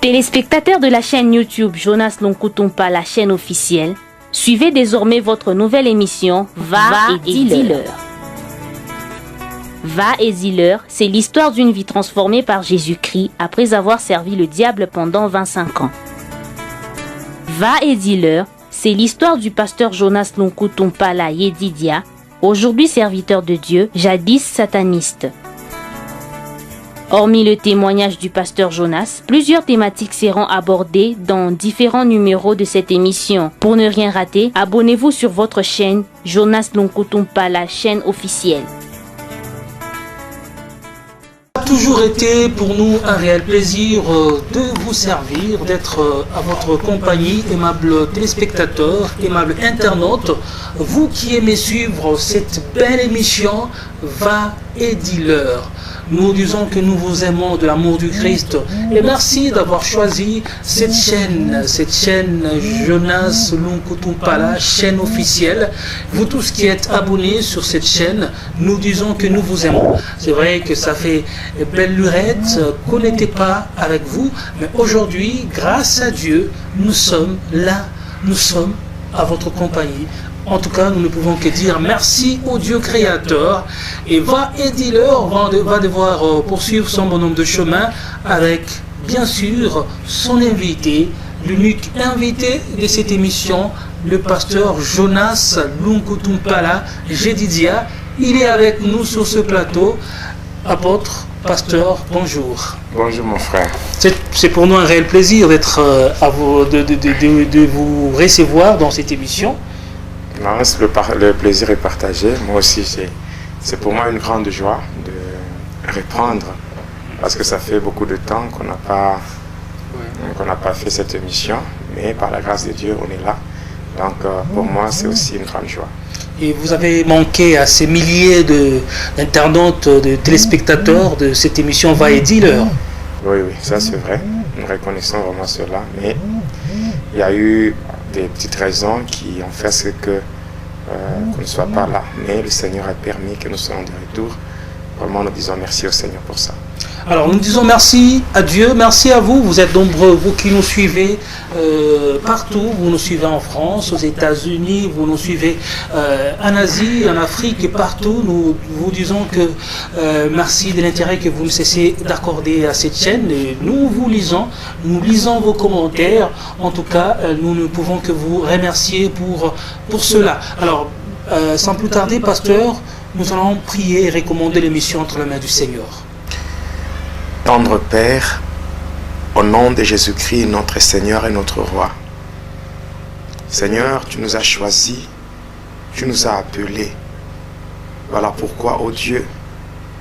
Téléspectateurs de la chaîne YouTube Jonas Lonkutumpa, la chaîne officielle, suivez désormais votre nouvelle émission Va et dis-leur. Va et dis-leur, c'est l'histoire d'une vie transformée par Jésus-Christ après avoir servi le diable pendant 25 ans. Va et dis-leur, c'est l'histoire du pasteur Jonas Lonkutumpa la Yedidia, aujourd'hui serviteur de Dieu, jadis sataniste. Hormis le témoignage du pasteur Jonas, plusieurs thématiques seront abordées dans différents numéros de cette émission. Pour ne rien rater, abonnez-vous sur votre chaîne Jonas Lonkutumpa, la chaîne officielle. Ça a toujours été pour nous un réel plaisir de vous servir, d'être à votre compagnie, aimables téléspectateurs, aimables internautes. Vous qui aimez suivre cette belle émission, Va et dis-leur. Nous disons que nous vous aimons de l'amour du Christ et merci d'avoir choisi cette chaîne Jonas Lonkutumpa, la chaîne officielle. Vous tous qui êtes abonnés sur cette chaîne, nous disons que nous vous aimons. C'est vrai que ça fait belle lurette qu'on n'était pas avec vous, mais aujourd'hui, grâce à Dieu, nous sommes là, nous sommes à votre compagnie. En tout cas, nous ne pouvons que dire merci au Dieu créateur. Et Va et dis-leur va devoir poursuivre son bonhomme de chemin avec, bien sûr, son invité, l'unique invité de cette émission, le pasteur Jonas Lonkutumpa la Yedidia. Il est avec nous sur ce plateau. Apôtre, pasteur, bonjour. Bonjour mon frère. C'est pour nous un réel plaisir d'être de vous recevoir dans cette émission. Non, le plaisir est partagé. Moi aussi, c'est pour moi une grande joie de répondre parce que ça fait beaucoup de temps qu'on n'a pas fait cette émission, mais par la grâce de Dieu, on est là. Donc pour moi, c'est aussi une grande joie. Et vous avez manqué à ces milliers d'internautes, de téléspectateurs de cette émission Va et dis-leur. Oui, ça c'est vrai. Nous reconnaissons vraiment cela, mais il y a eu des petites raisons qui ont fait ce que qu'on ne soit pas là. Mais le Seigneur a permis que nous soyons de retour. Vraiment, nous disons merci au Seigneur pour ça. Alors, nous disons merci à Dieu, merci à vous. Vous êtes nombreux, vous qui nous suivez partout. Vous nous suivez en France, aux États-Unis, vous nous suivez en Asie, en Afrique et partout. Nous vous disons que merci de l'intérêt que vous ne cessez d'accorder à cette chaîne. Et nous vous lisons, nous lisons vos commentaires. En tout cas, nous ne pouvons que vous remercier pour cela. Alors, sans plus tarder, pasteur, nous allons prier et recommander l'émission entre les mains du Seigneur. Tendre Père, au nom de Jésus-Christ, notre Seigneur et notre Roi. Seigneur, tu nous as choisis, tu nous as appelés. Voilà pourquoi, ô Dieu,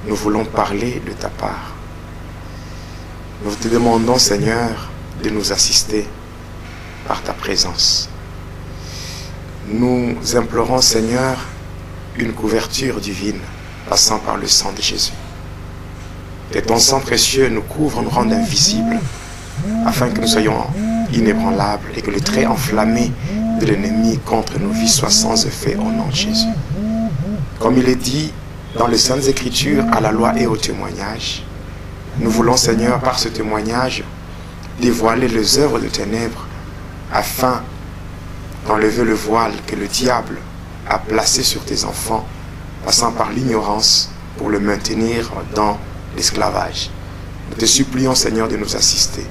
nous voulons parler de ta part. Nous te demandons, Seigneur, de nous assister par ta présence. Nous implorons, Seigneur, une couverture divine passant par le sang de Jésus. Que ton sang précieux nous couvre, nous rende invisibles, afin que nous soyons inébranlables et que le trait enflammé de l'ennemi contre nos vies soit sans effet au nom de Jésus. Comme il est dit dans les Saintes Écritures, à la loi et au témoignage, nous voulons, Seigneur, par ce témoignage, dévoiler les œuvres de ténèbres, afin d'enlever le voile que le diable a placé sur tes enfants, passant par l'ignorance pour le maintenir dans l'esclavage. Nous te supplions, Seigneur, de nous assister.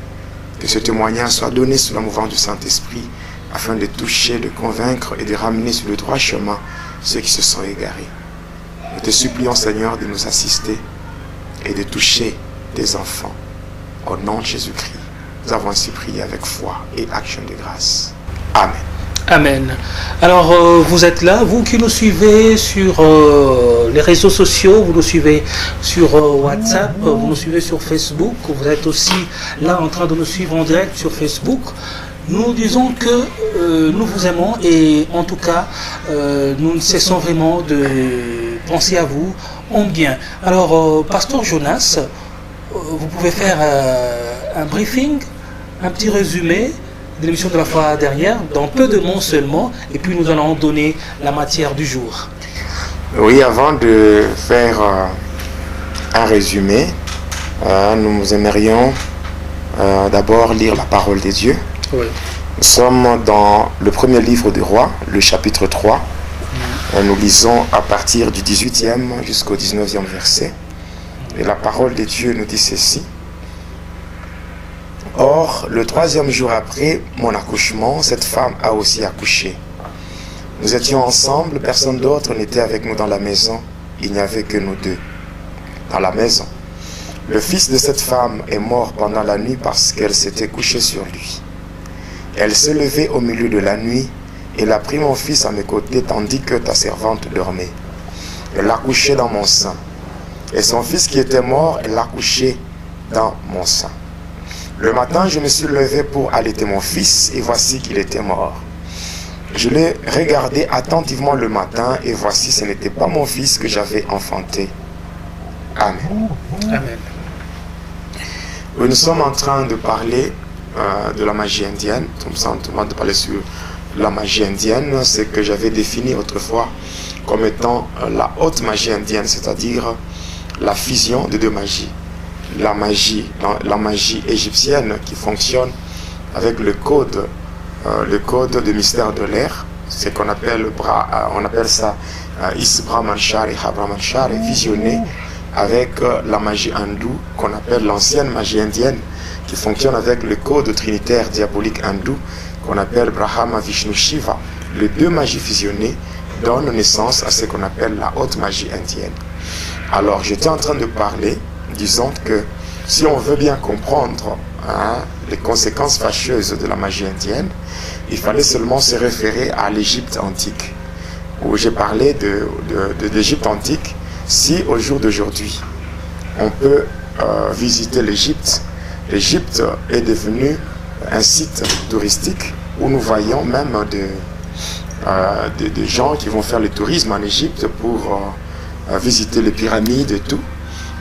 Que ce témoignage soit donné sous la mouvance du Saint-Esprit, afin de toucher, de convaincre et de ramener sur le droit chemin ceux qui se sont égarés. Nous te supplions, Seigneur, de nous assister et de toucher tes enfants. Au nom de Jésus-Christ, nous avons ainsi prié avec foi et action de grâce. Amen. Amen. Alors, vous êtes là, vous qui nous suivez sur les réseaux sociaux, vous nous suivez sur WhatsApp, vous nous suivez sur Facebook, vous êtes aussi là en train de nous suivre en direct sur Facebook. Nous disons que nous vous aimons et en tout cas, nous ne cessons vraiment de penser à vous en bien. Alors, pasteur Jonas, vous pouvez faire un briefing, un petit résumé de l'émission de la fois dernière, dans peu de mots seulement, et puis nous allons donner la matière du jour. Oui, avant de faire un résumé, nous aimerions d'abord lire la parole de Dieu. Oui. Nous sommes dans le premier livre des rois, le chapitre 3. Nous lisons à partir du 18e jusqu'au 19e verset. Et la parole de Dieu nous dit ceci. Or, le 3e jour après mon accouchement, cette femme a aussi accouché. Nous étions ensemble, personne d'autre n'était avec nous dans la maison. Il n'y avait que nous deux dans la maison. Le fils de cette femme est mort pendant la nuit parce qu'elle s'était couchée sur lui. Elle s'est levée au milieu de la nuit. Elle a pris mon fils à mes côtés tandis que ta servante dormait. Elle l'a couché dans mon sein. Et son fils qui était mort, elle l'a couché dans mon sein. Le matin, je me suis levé pour allaiter mon fils et voici qu'il était mort. Je l'ai regardé attentivement le matin et voici ce n'était pas mon fils que j'avais enfanté. Amen. Amen. Nous sommes en train de parler de la magie indienne. Nous sommes en train de parler sur la magie indienne, ce que j'avais défini autrefois comme étant la haute magie indienne, c'est-à-dire la fusion de deux magies. La magie égyptienne qui fonctionne avec le code de mystère de l'air, c'est qu'on appelle, on appelle ça Isbrahmanshar et Habramanshar, et fusionné avec la magie hindoue qu'on appelle l'ancienne magie indienne, qui fonctionne avec le code trinitaire diabolique hindou qu'on appelle Brahma, Vishnu, Shiva. Les deux magies fusionnées donnent naissance à ce qu'on appelle la haute magie indienne. Alors j'étais en train de parler, disons que si on veut bien comprendre les conséquences fâcheuses de la magie indienne, il fallait seulement se référer à l'Égypte antique, où j'ai parlé de l'Égypte antique. Si au jour d'aujourd'hui, on peut visiter l'Égypte, l'Égypte est devenue un site touristique où nous voyons même des gens qui vont faire le tourisme en Égypte pour visiter les pyramides et tout.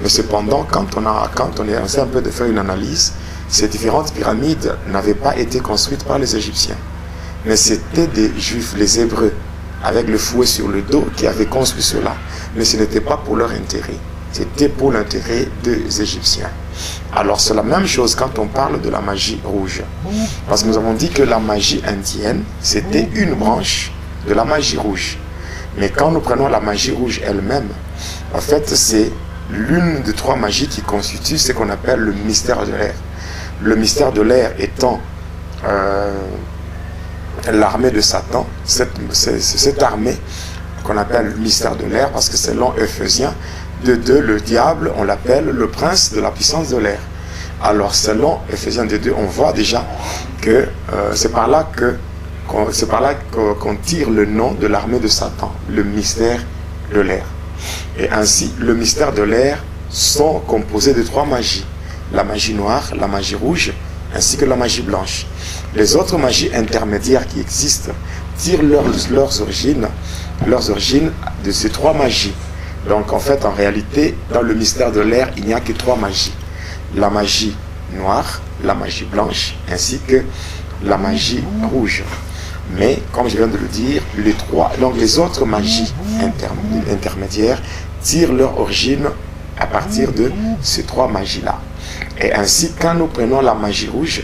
Mais cependant, quand on essaie un peu de faire une analyse, ces différentes pyramides n'avaient pas été construites par les Égyptiens. Mais c'était des Juifs, les Hébreux, avec le fouet sur le dos, qui avaient construit cela. Mais ce n'était pas pour leur intérêt. C'était pour l'intérêt des Égyptiens. Alors c'est la même chose quand on parle de la magie rouge. Parce que nous avons dit que la magie indienne, c'était une branche de la magie rouge. Mais quand nous prenons la magie rouge elle-même, en fait c'est l'une des trois magies qui constitue ce qu'on appelle le mystère de l'air. Le mystère de l'air étant l'armée de Satan, cette armée qu'on appelle le mystère de l'air, parce que selon Ephésiens 2.2, le diable, on l'appelle le prince de la puissance de l'air. Alors selon Ephésiens 2.2, on voit déjà que c'est par là qu'on tire le nom de l'armée de Satan, le mystère de l'air. Et ainsi, le mystère de l'air sont composés de trois magies. La magie noire, la magie rouge, ainsi que la magie blanche. Les autres magies intermédiaires qui existent tirent leurs origines de ces trois magies. Donc en fait, en réalité, dans le mystère de l'air, il n'y a que trois magies. La magie noire, la magie blanche, ainsi que la magie rouge. Mais, comme je viens de le dire, les autres magies intermédiaires tirent leur origine à partir de ces trois magies-là. Et ainsi, quand nous prenons la magie rouge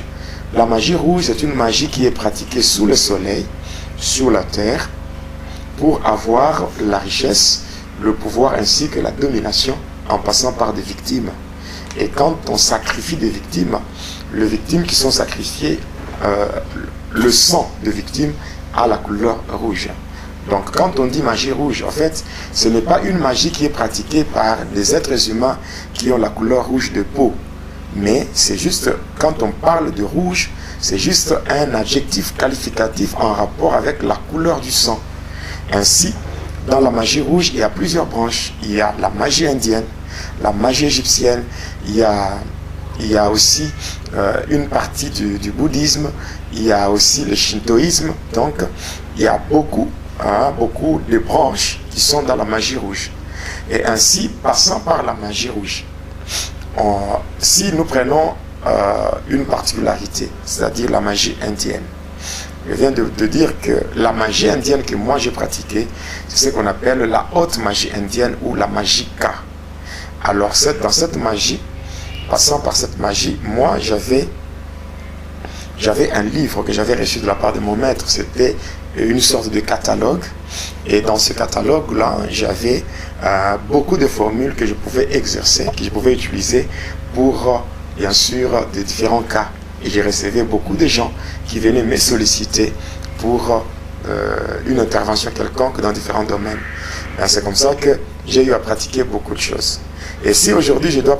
est une magie qui est pratiquée sous le soleil, sur la terre, pour avoir la richesse, le pouvoir ainsi que la domination en passant par des victimes. Et quand on sacrifie des victimes, les victimes qui sont sacrifiées, le sang de victime a la couleur rouge. Donc quand on dit magie rouge, en fait, ce n'est pas une magie qui est pratiquée par des êtres humains qui ont la couleur rouge de peau. Mais c'est juste, quand on parle de rouge, c'est juste un adjectif qualificatif en rapport avec la couleur du sang. Ainsi, dans la magie rouge, il y a plusieurs branches. Il y a la magie indienne, la magie égyptienne, il y a aussi une partie du bouddhisme, il y a aussi le shintoïsme. Donc, il y a beaucoup de branches qui sont dans la magie rouge. Et ainsi, passant par la magie rouge, si nous prenons une particularité, c'est-à-dire la magie indienne, je viens de dire que la magie indienne que moi j'ai pratiquée, c'est ce qu'on appelle la haute magie indienne ou la magie Ka. Alors dans cette magie, passant par cette magie, moi j'avais j'avais un livre que j'avais reçu de la part de mon maître. C'était une sorte de catalogue. Et dans ce catalogue-là, j'avais beaucoup de formules que je pouvais exercer, que je pouvais utiliser pour, bien sûr, de différents cas. Et j'ai recevais beaucoup de gens qui venaient me solliciter pour une intervention quelconque dans différents domaines. C'est comme ça que j'ai eu à pratiquer beaucoup de choses. Et si aujourd'hui je dois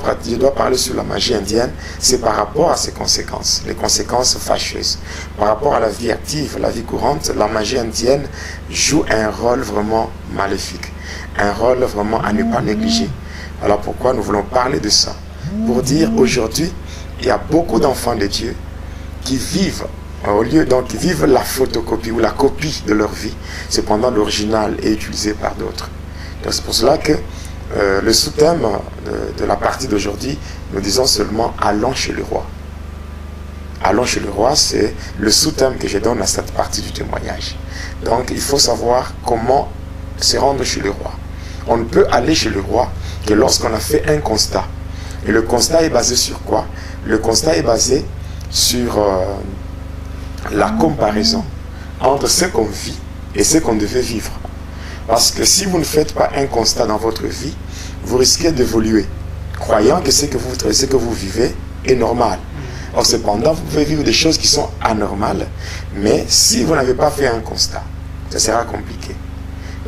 parler sur la magie indienne, c'est par rapport à ses conséquences, les conséquences fâcheuses. Par rapport à la vie active, la vie courante, la magie indienne joue un rôle vraiment maléfique, un rôle vraiment à ne pas négliger. Alors pourquoi nous voulons parler de ça? Pour dire aujourd'hui, il y a beaucoup d'enfants de Dieu qui vivent qui vivent la photocopie ou la copie de leur vie. Cependant, l'original est utilisé par d'autres. Donc c'est pour cela que le sous-thème de la partie d'aujourd'hui, nous disons seulement « Allons chez le roi ». « Allons chez le roi », c'est le sous-thème que je donne à cette partie du témoignage. Donc il faut savoir comment se rendre chez le roi. On ne peut aller chez le roi que lorsqu'on a fait un constat. Et le constat est basé sur quoi? Le constat est basé sur la comparaison entre ce qu'on vit et ce qu'on devait vivre. Parce que si vous ne faites pas un constat dans votre vie, vous risquez d'évoluer, croyant que ce que vous vivez est normal. Or, cependant, vous pouvez vivre des choses qui sont anormales, mais si vous n'avez pas fait un constat, ça sera compliqué.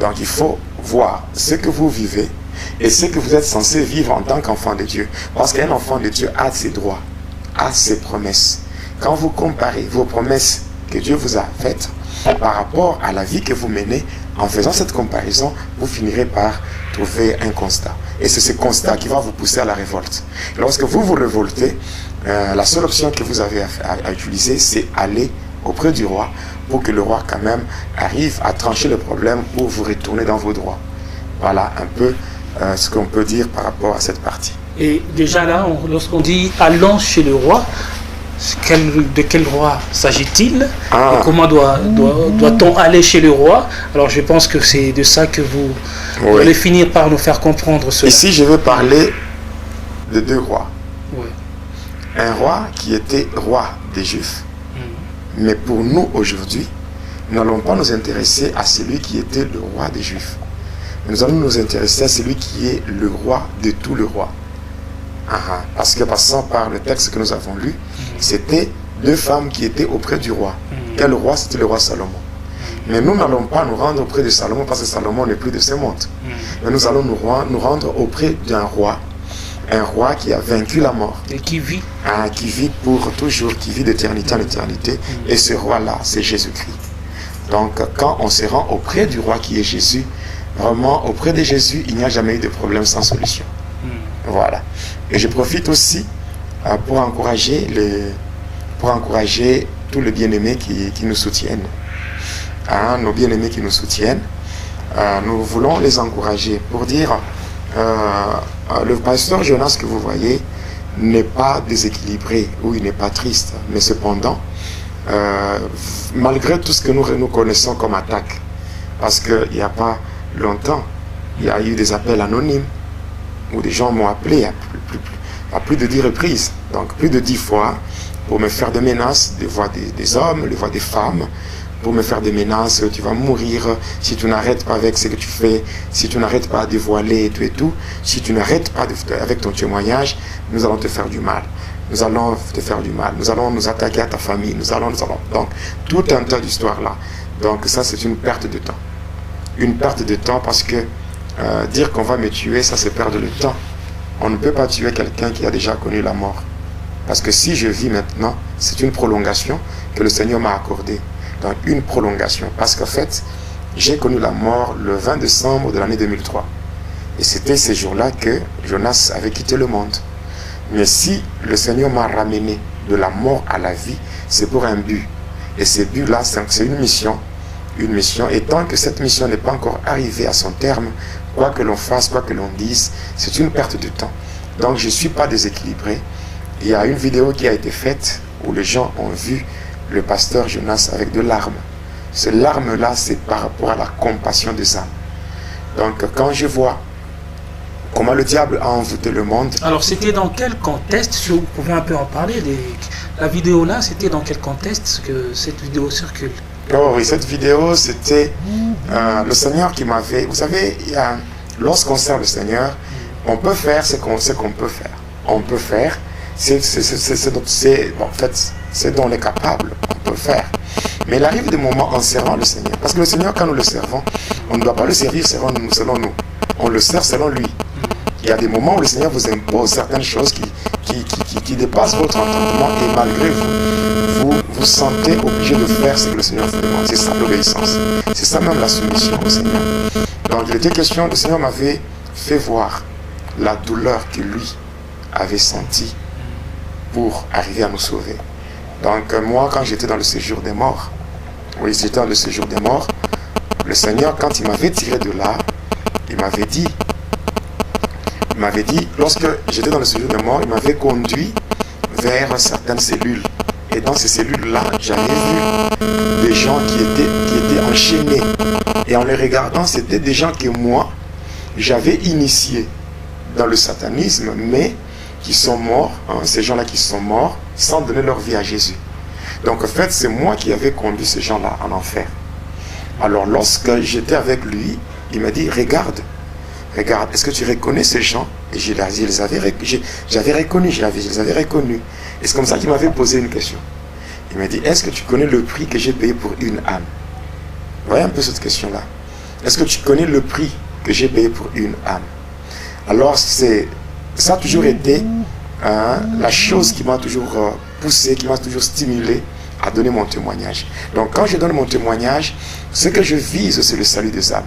Donc, il faut voir ce que vous vivez et ce que vous êtes censé vivre en tant qu'enfant de Dieu. Parce qu'un enfant de Dieu a ses droits, a ses promesses. Quand vous comparez vos promesses que Dieu vous a faites par rapport à la vie que vous menez, en faisant cette comparaison, vous finirez par trouver un constat. Et c'est ce constat qui va vous pousser à la révolte. Lorsque vous vous révoltez, la seule option que vous avez à utiliser, c'est aller auprès du roi pour que le roi quand même arrive à trancher le problème pour vous retourner dans vos droits. Voilà un peu ce qu'on peut dire par rapport à cette partie. Et déjà là, lorsqu'on dit « Allons chez le roi », de quel roi s'agit-il? Comment doit-on aller chez le roi? Alors je pense que c'est de ça que vous allez finir par nous faire comprendre cela. Ici je vais parler de deux rois. Oui. Un roi qui était roi des Juifs. Mais pour nous aujourd'hui, nous n'allons pas nous intéresser à celui qui était le roi des Juifs. Nous allons nous intéresser à celui qui est le roi de tous les rois. Parce que passant par le texte que nous avons lu, c'était deux femmes qui étaient auprès du roi. Quel roi? C'était le roi Salomon. Mais nous n'allons pas nous rendre auprès de Salomon parce que Salomon n'est plus de ce monde. Mais nous allons nous rendre auprès d'un roi, un roi qui a vaincu la mort. Et qui vit. Qui vit pour toujours, qui vit d'éternité en éternité. Et ce roi-là, c'est Jésus-Christ. Donc quand on se rend auprès du roi qui est Jésus, vraiment auprès de Jésus, il n'y a jamais eu de problème sans solution. Voilà. Et je profite aussi pour encourager tous les bien-aimés qui nous soutiennent. Nos bien-aimés qui nous soutiennent, nous voulons les encourager pour dire le pasteur Jonas que vous voyez n'est pas déséquilibré ou il n'est pas triste, mais cependant, malgré tout ce que nous connaissons comme attaque, parce qu'il n'y a pas longtemps, il y a eu des appels anonymes où des gens m'ont appelé à plus de 10 reprises, donc plus de 10 fois, pour me faire des menaces, des voix des hommes, les voix des femmes, pour me faire des menaces, tu vas mourir si tu n'arrêtes pas avec ce que tu fais, si tu n'arrêtes pas à dévoiler et tout, si tu n'arrêtes pas avec ton témoignage, nous allons te faire du mal. Nous allons te faire du mal, nous allons nous attaquer à ta famille, nous allons. Donc, tout un tas d'histoires là. Donc ça, c'est une perte de temps. Une perte de temps parce que dire qu'on va me tuer, ça c'est perdre le temps. On ne peut pas tuer quelqu'un qui a déjà connu la mort. Parce que si je vis maintenant, c'est une prolongation que le Seigneur m'a accordée. Donc une prolongation. Parce qu'en fait, j'ai connu la mort le 20 décembre de l'année 2003. Et c'était ces jours-là que Jonas avait quitté le monde. Mais si le Seigneur m'a ramené de la mort à la vie, c'est pour un but. Et ce but-là, c'est une mission. Une mission. Et tant que cette mission n'est pas encore arrivée à son terme, quoi que l'on fasse, quoi que l'on dise, c'est une perte de temps. Donc je ne suis pas déséquilibré. Il y a une vidéo qui a été faite où les gens ont vu le pasteur Jonas avec de larmes. Ces larmes-là, c'est par rapport à la compassion des âmes. Donc quand je vois comment le diable a envoûté le monde. Alors c'était dans quel contexte, si vous pouvez un peu en parler, la vidéo là, c'était dans quel contexte que cette vidéo circule? Oh oui, cette vidéo, c'était le Seigneur qui m'avait... Vous savez, lorsqu'on sert le Seigneur, on peut faire ce qu'on peut faire. On peut faire, en fait, c'est dont on est capable, on peut faire. Mais il arrive des moments en servant le Seigneur. Parce que le Seigneur, quand nous le servons, on ne doit pas le servir selon nous. On le sert selon lui. Il y a des moments où le Seigneur vous impose certaines choses qui dépassent votre entendement et malgré vous vous sentez obligé de faire ce que le Seigneur vous demande. C'est ça l'obéissance. C'est ça même la soumission au Seigneur. Donc il était question, le Seigneur m'avait fait voir la douleur que lui avait sentie pour arriver à nous sauver. Donc moi, quand j'étais dans le séjour des morts, oui, j'étais dans le séjour des morts, le Seigneur, quand il m'avait tiré de là, il m'avait dit, lorsque j'étais dans le séjour des morts, il m'avait conduit vers certaines cellules. Et dans ces cellules-là, j'avais vu des gens qui étaient enchaînés. Et en les regardant, c'était des gens que moi, j'avais initiés dans le satanisme, mais qui sont morts, ces gens-là qui sont morts, sans donner leur vie à Jésus. Donc en fait, c'est moi qui avais conduit ces gens-là en enfer. Alors lorsque j'étais avec lui, il m'a dit, regarde, est-ce que tu reconnais ces gens? Et j'avais reconnu. Et c'est comme ça qu'il m'avait posé une question. Il m'a dit, est-ce que tu connais le prix que j'ai payé pour une âme? Vous voyez un peu cette question-là. Est-ce que tu connais le prix que j'ai payé pour une âme? Alors ça a toujours été la chose qui m'a toujours poussé, qui m'a toujours stimulé à donner mon témoignage. Donc quand je donne mon témoignage, ce que je vise, c'est le salut des âmes.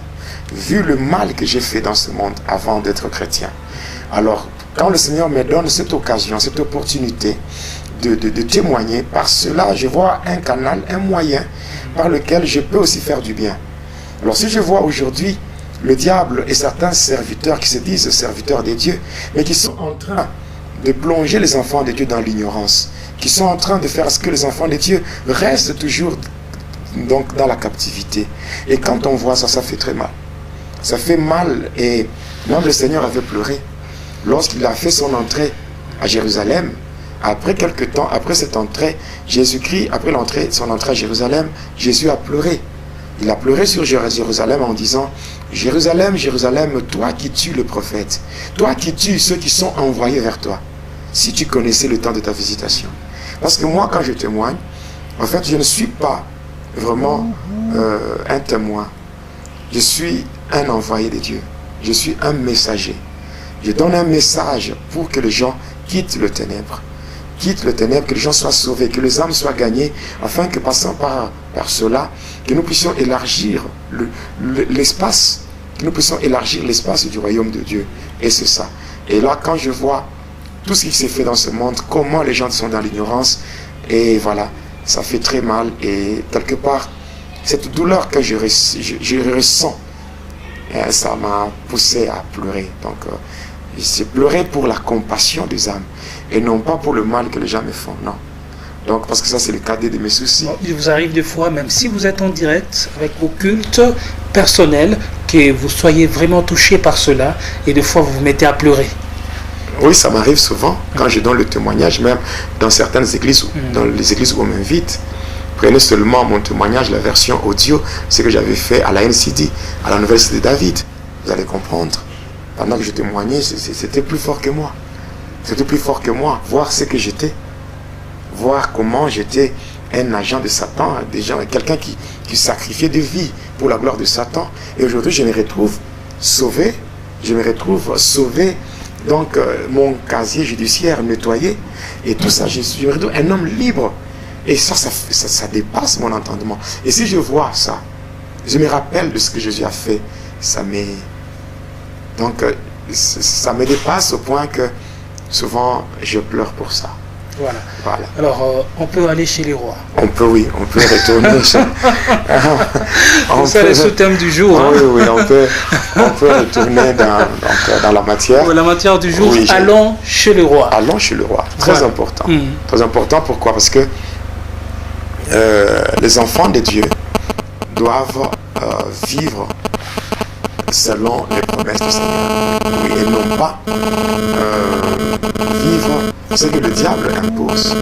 Vu le mal que j'ai fait dans ce monde avant d'être chrétien. Alors, quand le Seigneur me donne cette occasion, cette opportunité de témoigner, par cela, je vois un canal, un moyen par lequel je peux aussi faire du bien. Alors, si je vois aujourd'hui le diable et certains serviteurs qui se disent serviteurs de Dieu, mais qui sont en train de plonger les enfants de Dieu dans l'ignorance, qui sont en train de faire ce que les enfants de Dieu restent toujours donc dans la captivité. Et quand on voit ça, ça fait très mal. Ça fait mal, et même le Seigneur avait pleuré lorsqu'il a fait son entrée à Jérusalem. Après quelques temps, après cette entrée, Jésus-Christ, après son entrée à Jérusalem, Jésus a pleuré. Il a pleuré sur Jérusalem en disant, Jérusalem, Jérusalem, toi qui tues le prophète, toi qui tues ceux qui sont envoyés vers toi, si tu connaissais le temps de ta visitation. Parce que moi, quand je témoigne, en fait, je ne suis pas vraiment un témoin. Je suis un envoyé de Dieu. Je suis un messager. Je donne un message pour que les gens quittent le ténèbre. Quittent le ténèbre, que les gens soient sauvés, que les âmes soient gagnées, afin que passant par cela, que nous puissions élargir l'espace, que nous puissions élargir l'espace du royaume de Dieu. Et c'est ça. Et là, quand je vois tout ce qui s'est fait dans ce monde, comment les gens sont dans l'ignorance, et voilà, ça fait très mal. Et quelque part, cette douleur que je ressens, ça m'a poussé à pleurer. Donc, j'ai pleuré pour la compassion des âmes et non pas pour le mal que les gens me font, non. Donc, parce que ça, c'est le cadet de mes soucis. Il vous arrive des fois, même si vous êtes en direct avec vos cultes personnels, que vous soyez vraiment touché par cela et des fois vous vous mettez à pleurer. Oui, ça m'arrive souvent quand je donne le témoignage, même dans certaines églises, dans les églises où on m'invite. Prenez seulement mon témoignage, la version audio, ce que j'avais fait à la NCD, à la Nouvelle Cité de David. Vous allez comprendre. Pendant que je témoignais, c'était plus fort que moi. C'était plus fort que moi. Voir ce que j'étais. Voir comment j'étais un agent de Satan, quelqu'un qui sacrifiait des vies pour la gloire de Satan. Et aujourd'hui, je me retrouve sauvé. Je me retrouve sauvé. Donc, mon casier judiciaire nettoyé. Et tout ça, je me retrouve un homme libre. Et ça dépasse mon entendement. Et si je vois ça, je me rappelle de ce que Jésus a fait. Donc, ça me dépasse au point que souvent, je pleure pour ça. Voilà. Alors, on peut aller chez les rois. On peut retourner chez... C'est le sous-thème du jour. Hein. Oui, on peut retourner dans la matière. La matière du jour, oui, allons chez le roi. Allons chez le roi. Très important. Très important, pourquoi? Parce que les enfants de Dieu doivent vivre selon les promesses du Seigneur. Oui, et non pas vivre ce que le diable impose.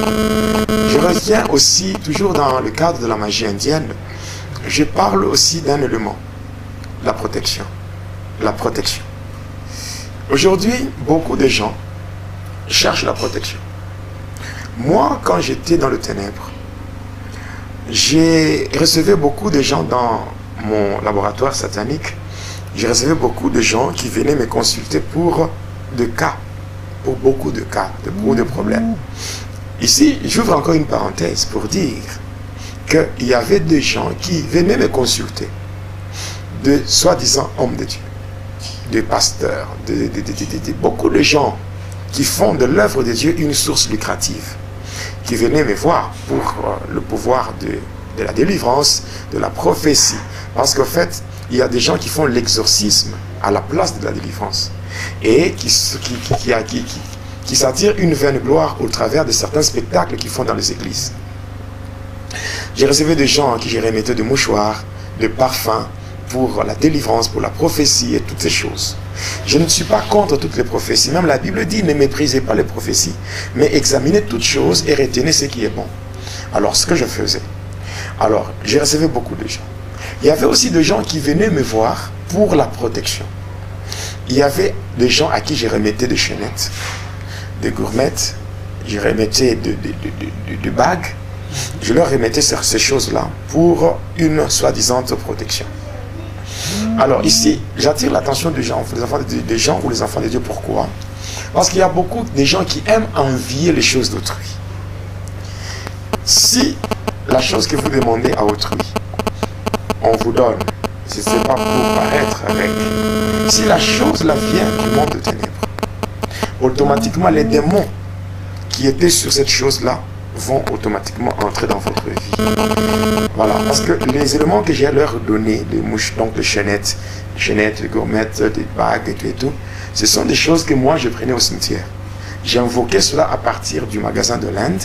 Je reviens aussi, toujours dans le cadre de la magie indienne, je parle aussi d'un élément, la protection. La protection. Aujourd'hui, beaucoup de gens cherchent la protection. Moi, quand j'étais dans le ténèbre, j'ai reçu beaucoup de gens dans mon laboratoire satanique. J'ai reçu beaucoup de gens qui venaient me consulter pour des cas, pour beaucoup de cas, pour des problèmes. Ici, j'ouvre encore une parenthèse pour dire qu'il y avait des gens qui venaient me consulter, de soi-disant hommes de Dieu, des pasteurs, beaucoup de gens qui font de l'œuvre de Dieu une source lucrative, qui venaient me voir pour le pouvoir de la délivrance, de la prophétie. Parce qu'en fait, il y a des gens qui font l'exorcisme à la place de la délivrance et qui s'attirent une vaine gloire au travers de certains spectacles qu'ils font dans les églises. J'ai reçu des gens à qui j'ai remetté de mouchoirs, de parfums pour la délivrance, pour la prophétie et toutes ces choses. Je ne suis pas contre toutes les prophéties. Même la Bible dit, ne méprisez pas les prophéties, mais examinez toutes choses et retenez ce qui est bon. Alors, ce que je faisais, alors, j'ai reçu beaucoup de gens. Il y avait aussi des gens qui venaient me voir pour la protection. Il y avait des gens à qui je remettais des chaînettes, des gourmettes, je remettais des bagues, je leur remettais ces choses-là pour une soi-disant protection. Alors ici, j'attire l'attention des gens, des gens ou les enfants de Dieu. Pourquoi? Parce qu'il y a beaucoup de gens qui aiment envier les choses d'autrui. Si la chose que vous demandez à autrui, on vous donne, ce n'est pas pour paraître avec. Si la chose là vient du monde de ténèbres, automatiquement les démons qui étaient sur cette chose-là vont automatiquement entrer dans votre vie. Voilà, parce que les éléments que j'ai leur donné, les mouches, donc les chaînettes, les gourmettes, des bagues et tout, ce sont des choses que moi je prenais au cimetière. J'ai invoqué cela à partir du magasin de l'Inde,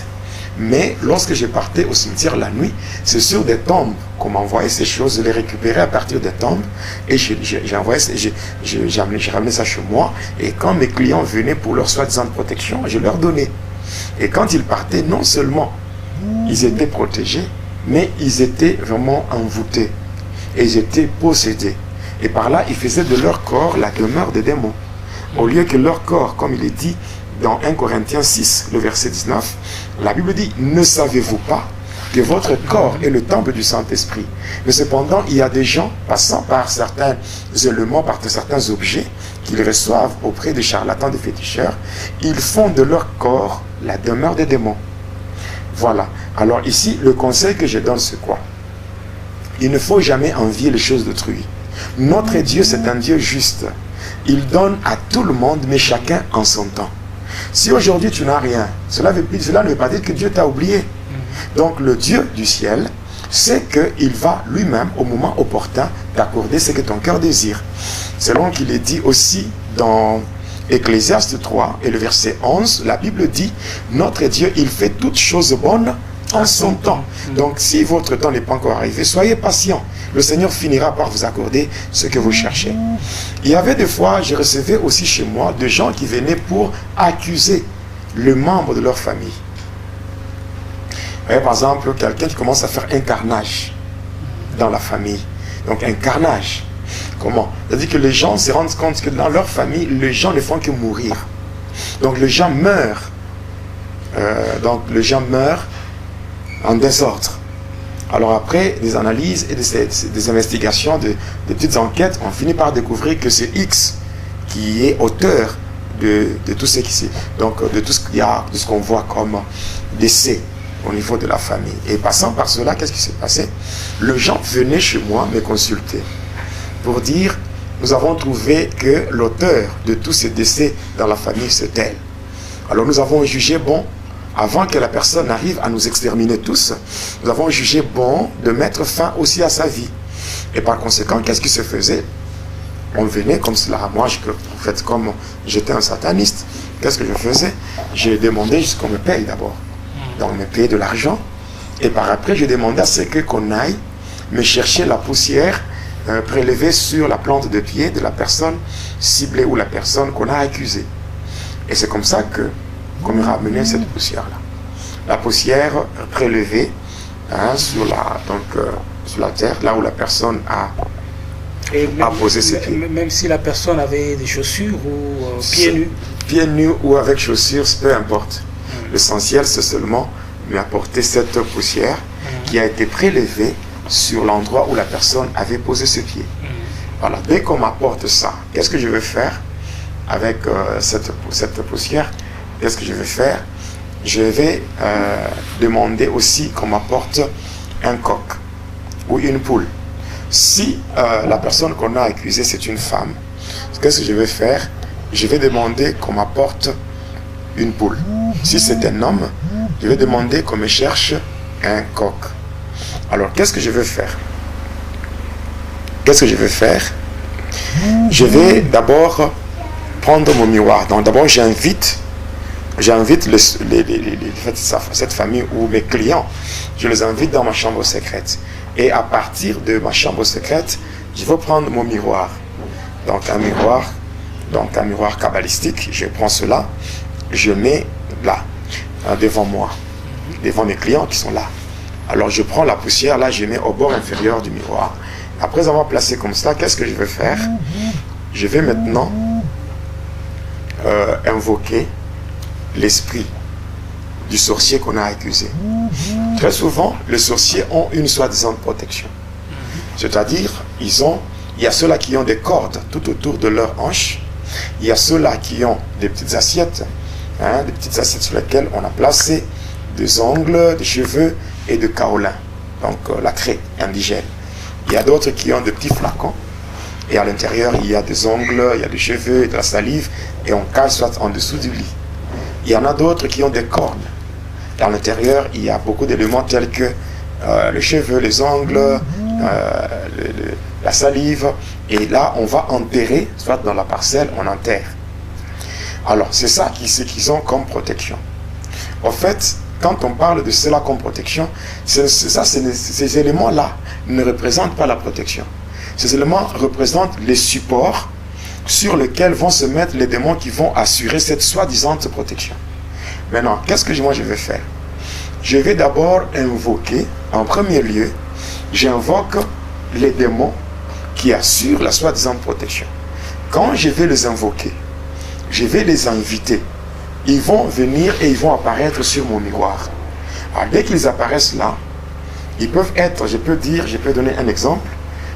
mais lorsque je partais au cimetière la nuit, c'est sur des tombes qu'on m'envoyait ces choses, je les récupérais à partir des tombes et j'ai ramené ça chez moi, et quand mes clients venaient pour leur soi-disant protection, je leur donnais. Et quand ils partaient, non seulement ils étaient protégés, mais ils étaient vraiment envoûtés. Et ils étaient possédés. Et par là, ils faisaient de leur corps la demeure des démons. Au lieu que leur corps, comme il est dit dans 1 Corinthiens 6, le verset 19, la Bible dit, ne savez-vous pas que votre corps est le temple du Saint-Esprit? Mais cependant, il y a des gens passant par certains éléments, par certains objets qu'ils reçoivent auprès des charlatans, des féticheurs, ils font de leur corps la demeure des démons. Voilà. Alors ici, le conseil que je donne, c'est quoi? Il ne faut jamais envier les choses d'autrui. Notre Dieu, c'est un Dieu juste. Il donne à tout le monde, mais chacun en son temps. Si aujourd'hui tu n'as rien, cela ne veut pas dire que Dieu t'a oublié. Donc le Dieu du ciel sait qu'il va lui-même, au moment opportun, t'accorder ce que ton cœur désire. Selon qu'il est dit aussi dans Ecclésiaste 3 et le verset 11, la Bible dit, notre Dieu, il fait toutes choses bonnes en son temps. Donc si votre temps n'est pas encore arrivé, soyez patient. Le Seigneur finira par vous accorder ce que vous cherchez. Il y avait des fois, je recevais aussi chez moi des gens qui venaient pour accuser le membre de leur famille. Vous voyez, par exemple, quelqu'un qui commence à faire un carnage dans la famille. Donc un carnage. Comment? C'est-à-dire que les gens se rendent compte que dans leur famille, les gens ne font que mourir. Donc les gens meurent. En désordre. Alors après des analyses et des investigations, des petites enquêtes, on finit par découvrir que c'est X qui est auteur de tout ce qui donc de tout ce qu'il y a, de ce qu'on voit comme décès au niveau de la famille. Et passant par cela, qu'est-ce qui s'est passé? Les gens venaient chez moi me consulter pour dire, nous avons trouvé que l'auteur de tous ces décès dans la famille, c'est elle. Alors nous avons jugé bon, avant que la personne arrive à nous exterminer tous, nous avons jugé bon de mettre fin aussi à sa vie. Et par conséquent, qu'est-ce qui se faisait? On venait comme cela. Moi, en fait, comme j'étais un sataniste, qu'est-ce que je faisais? J'ai demandé qu'on me paye d'abord. Donc, on me payait de l'argent. Et par après, je demandais à ce qu'on aille me chercher la poussière prélevée sur la plante de pied de la personne ciblée ou la personne qu'on a accusée. Et c'est comme ça qu'on ira amener cette poussière-là. La poussière prélevée sur la terre, là où la personne a posé ses pieds. Même si la personne avait des chaussures ou pieds nus. Pieds nus ou avec chaussures, peu importe. L'essentiel, c'est seulement lui apporter cette poussière qui a été prélevée sur l'endroit où la personne avait posé ses pieds. Voilà, dès qu'on m'apporte ça, qu'est-ce que je vais faire avec cette poussière? Qu'est-ce que je vais faire? Je vais demander aussi qu'on m'apporte un coq ou une poule. Si la personne qu'on a accusée, c'est une femme, qu'est-ce que je vais faire? Je vais demander qu'on m'apporte une poule. Si c'est un homme, je vais demander qu'on me cherche un coq. Alors, qu'est-ce que je vais faire? Qu'est-ce que je vais faire? Je vais d'abord prendre mon miroir. Donc, d'abord, j'invite cette famille ou mes clients, je les invite dans ma chambre secrète. Et à partir de ma chambre secrète, je vais prendre mon miroir. Donc, un miroir kabbalistique, je prends cela, je mets là, devant moi, devant mes clients qui sont là. Alors je prends la poussière, là je mets au bord inférieur du miroir. Après avoir placé comme ça, qu'est-ce que je vais faire? Je vais maintenant invoquer l'esprit du sorcier qu'on a accusé. Très souvent, les sorciers ont une soi-disant protection. C'est-à-dire, il y a ceux-là qui ont des cordes tout autour de leur hanche. Il y a ceux-là qui ont des petites assiettes, des petites assiettes sur lesquelles on a placé des ongles, des cheveux et de kaolin, donc la craie indigène. Il y a d'autres qui ont des petits flacons et à l'intérieur il y a des ongles, il y a des cheveux et de la salive et on cache soit en dessous du lit. Il y en a d'autres qui ont des cornes. Et à l'intérieur il y a beaucoup d'éléments tels que les cheveux, les ongles, la salive, et là on va enterrer, soit dans la parcelle on enterre. Alors c'est ça qu'ils ont comme protection. En fait, quand on parle de cela comme protection, ces éléments-là ne représentent pas la protection. Ces éléments représentent les supports sur lesquels vont se mettre les démons qui vont assurer cette soi-disant protection. Maintenant, qu'est-ce que moi je vais faire? Je vais d'abord invoquer, en premier lieu, j'invoque les démons qui assurent la soi-disant protection. Quand je vais les invoquer, je vais les inviter. Ils vont venir et ils vont apparaître sur mon miroir. Alors, dès qu'ils apparaissent là, ils peuvent être, je peux donner un exemple,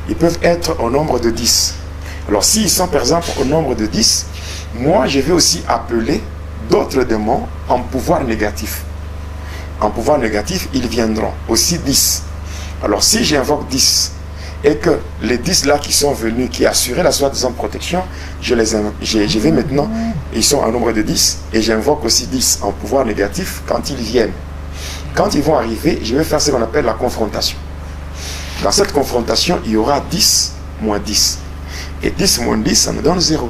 ils peuvent être au nombre de 10. Alors, s'ils sont par exemple au nombre de 10, moi je vais aussi appeler d'autres démons en pouvoir négatif. En pouvoir négatif, ils viendront aussi 10. Alors, si j'invoque 10, et que les 10 là qui sont venus, qui assuraient la soi-disant protection, je vais maintenant, ils sont un nombre de 10, et j'invoque aussi 10 en pouvoir négatif quand ils viennent. Quand ils vont arriver, je vais faire ce qu'on appelle la confrontation. Dans cette confrontation, il y aura 10 moins 10. Et 10 moins 10, ça nous donne 0.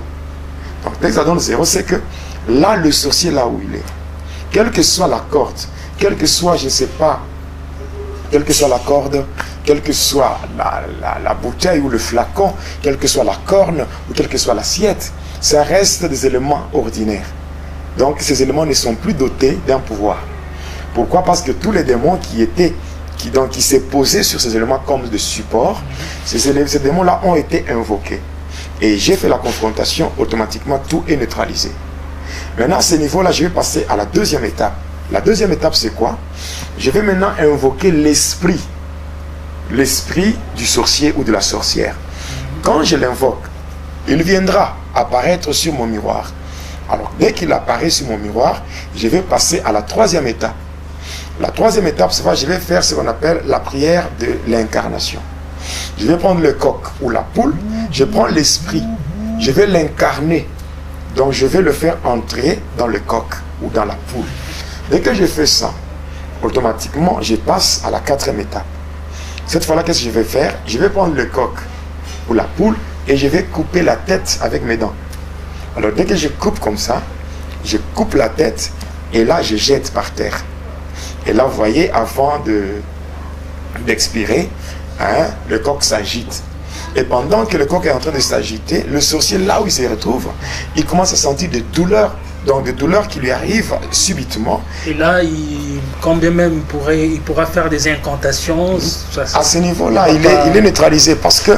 Donc, dès que ça donne 0, c'est que là, le sorcier, là où il est, quelle que soit la corde, quelle que soit, je ne sais pas, quelle que soit la corde, quelle que soit la bouteille ou le flacon, quelle que soit la corne ou quelle que soit l'assiette, ça reste des éléments ordinaires. Donc ces éléments ne sont plus dotés d'un pouvoir. Pourquoi? Parce que tous les démons qui s'est posé sur ces éléments comme de support, ces démons-là ont été invoqués. Et j'ai fait la confrontation, automatiquement tout est neutralisé. Maintenant à ce niveau-là, je vais passer à la deuxième étape. La deuxième étape, c'est quoi? Je vais maintenant invoquer l'esprit du sorcier ou de la sorcière. Quand je l'invoque, il viendra apparaître sur mon miroir. Alors, dès qu'il apparaît sur mon miroir, je vais passer à la troisième étape. La troisième étape, c'est que je vais faire ce qu'on appelle la prière de l'incarnation. Je vais prendre le coq ou la poule, je prends l'esprit, je vais l'incarner. Donc, je vais le faire entrer dans le coq ou dans la poule. Dès que je fais ça, automatiquement, je passe à la quatrième étape. Cette fois-là, qu'est-ce que je vais faire? Je vais prendre le coq ou la poule et je vais couper la tête avec mes dents. Alors, dès que je coupe comme ça, je coupe la tête et là, je jette par terre. Et là, vous voyez, avant d'expirer, le coq s'agite. Et pendant que le coq est en train de s'agiter, le sorcier, là où il se retrouve, il commence à sentir des douleurs. Donc des douleurs qui lui arrivent subitement. Et là, quand bien même il pourra faire des incantations. À ce niveau-là, il est neutralisé parce que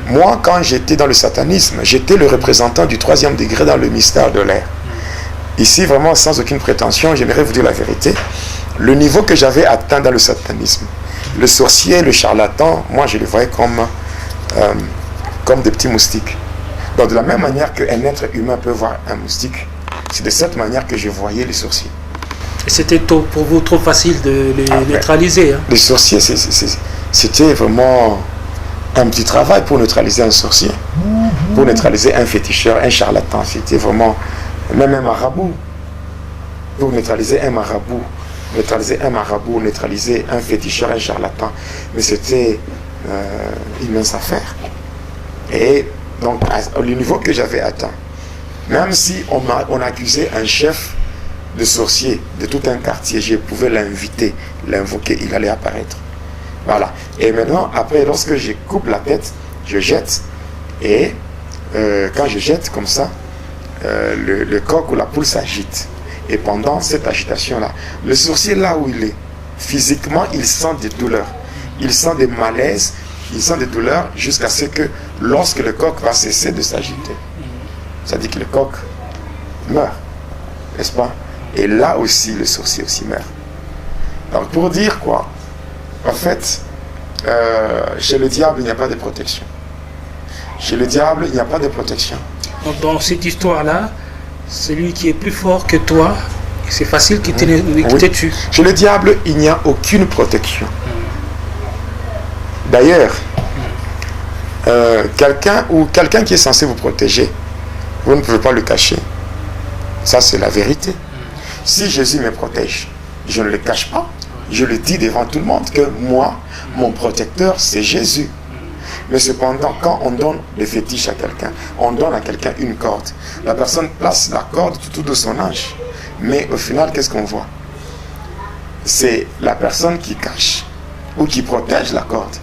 moi, quand j'étais dans le satanisme, j'étais le représentant du 3e degré dans le mystère de l'air. Ici, vraiment, sans aucune prétention, j'aimerais vous dire la vérité. Le niveau que j'avais atteint dans le satanisme, le sorcier, le charlatan, moi, je les voyais comme des petits moustiques. Donc, de la même manière qu'un être humain peut voir un moustique, c'est de cette manière que je voyais les sorciers. Et c'était pour vous trop facile de les neutraliser. Les sorciers, c'était vraiment un petit travail pour neutraliser un sorcier, pour neutraliser un féticheur, un charlatan. C'était vraiment, même un marabout, pour neutraliser un marabout, neutraliser un féticheur, un charlatan. Mais c'était une mince affaire. Et donc, au niveau que j'avais atteint, même si on accusait un chef de sorcier de tout un quartier, je pouvais l'inviter, l'invoquer, il allait apparaître. Voilà. Et maintenant, après, lorsque je coupe la tête, je jette. Et quand je jette comme ça, le coq ou la poule s'agite. Et pendant cette agitation-là, le sorcier, là où il est, physiquement, il sent des douleurs. Il sent des malaises, il sent des douleurs jusqu'à ce que, lorsque le coq va cesser de s'agiter, ça dit que le coq meurt, n'est-ce pas? Et là aussi, le sorcier aussi meurt. Donc, pour dire quoi? En fait, chez le diable, il n'y a pas de protection. Chez le diable, il n'y a pas de protection. Donc, dans cette histoire-là, celui qui est plus fort que toi, c'est facile qu'il te tue. Chez le diable, il n'y a aucune protection. D'ailleurs, quelqu'un qui est censé vous protéger, vous ne pouvez pas le cacher. Ça, c'est la vérité. Si Jésus me protège, je ne le cache pas. Je le dis devant tout le monde que moi, mon protecteur, c'est Jésus. Mais cependant, quand on donne des fétiches à quelqu'un, on donne à quelqu'un une corde. La personne place la corde tout autour de son âge. Mais au final, qu'est-ce qu'on voit? C'est la personne qui cache ou qui protège la corde.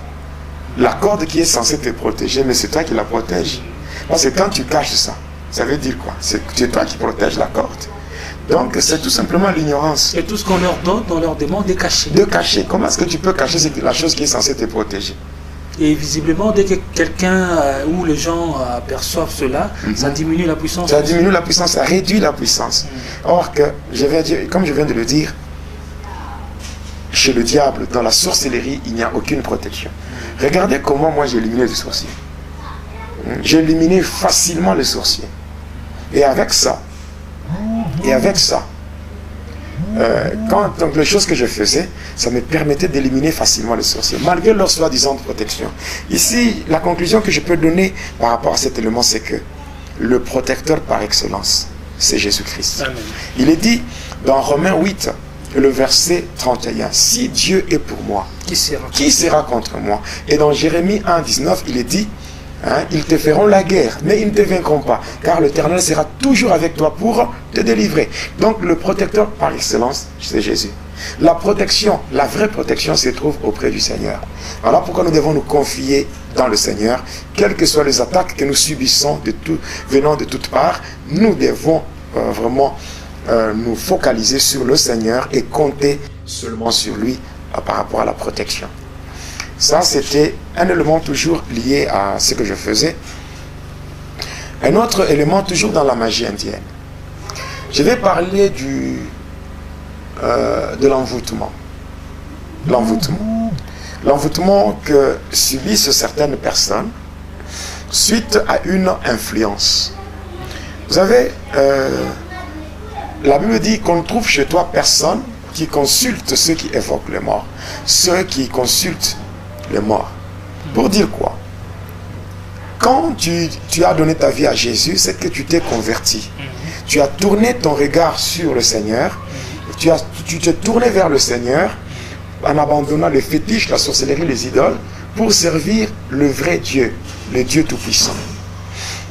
La corde qui est censée te protéger, mais c'est toi qui la protège. Parce que quand tu caches ça, ça veut dire quoi? C'est toi qui protèges la corde. Donc c'est tout simplement l'ignorance. Et tout ce qu'on leur donne, on leur demande de cacher. De cacher. Comment est-ce que tu peux cacher la chose qui est censée te protéger? Et visiblement, dès que quelqu'un ou les gens perçoivent cela, ça diminue la puissance. Ça diminue la puissance, ça réduit la puissance. Or que, comme je viens de le dire, chez le diable, dans la sorcellerie, il n'y a aucune protection. Regardez comment moi j'ai éliminé les sorciers. J'ai éliminé facilement les sorciers. Et avec ça, donc les choses que je faisais, ça me permettait d'éliminer facilement les sorciers, malgré leur soi-disant protection. Ici, la conclusion que je peux donner par rapport à cet élément, c'est que le protecteur par excellence, c'est Jésus-Christ. Il est dit dans Romains 8, le verset 31, si Dieu est pour moi, qui sera contre moi? Et dans Jérémie 1, 19, il est dit, ils te feront la guerre, mais ils ne te vaincront pas, car l'Éternel sera toujours avec toi pour te délivrer. Donc le protecteur par excellence, c'est Jésus. La protection, la vraie protection se trouve auprès du Seigneur. Voilà pourquoi nous devons nous confier dans le Seigneur, quelles que soient les attaques que nous subissons venant de toutes parts. Nous devons vraiment nous focaliser sur le Seigneur et compter seulement sur lui par rapport à la protection. Ça, c'était un élément toujours lié à ce que je faisais. Un autre élément toujours dans la magie indienne. Je vais parler de l'envoûtement. L'envoûtement que subissent certaines personnes suite à une influence. Vous savez, la Bible dit qu'on ne trouve chez toi personne qui consulte ceux qui évoquent les morts. Ceux qui consultent les morts. Pour dire quoi? Quand tu as donné ta vie à Jésus, c'est que tu t'es converti. Tu as tourné ton regard sur le Seigneur. Tu t'es tourné vers le Seigneur en abandonnant les fétiches, la sorcellerie, les idoles, pour servir le vrai Dieu, le Dieu Tout-Puissant.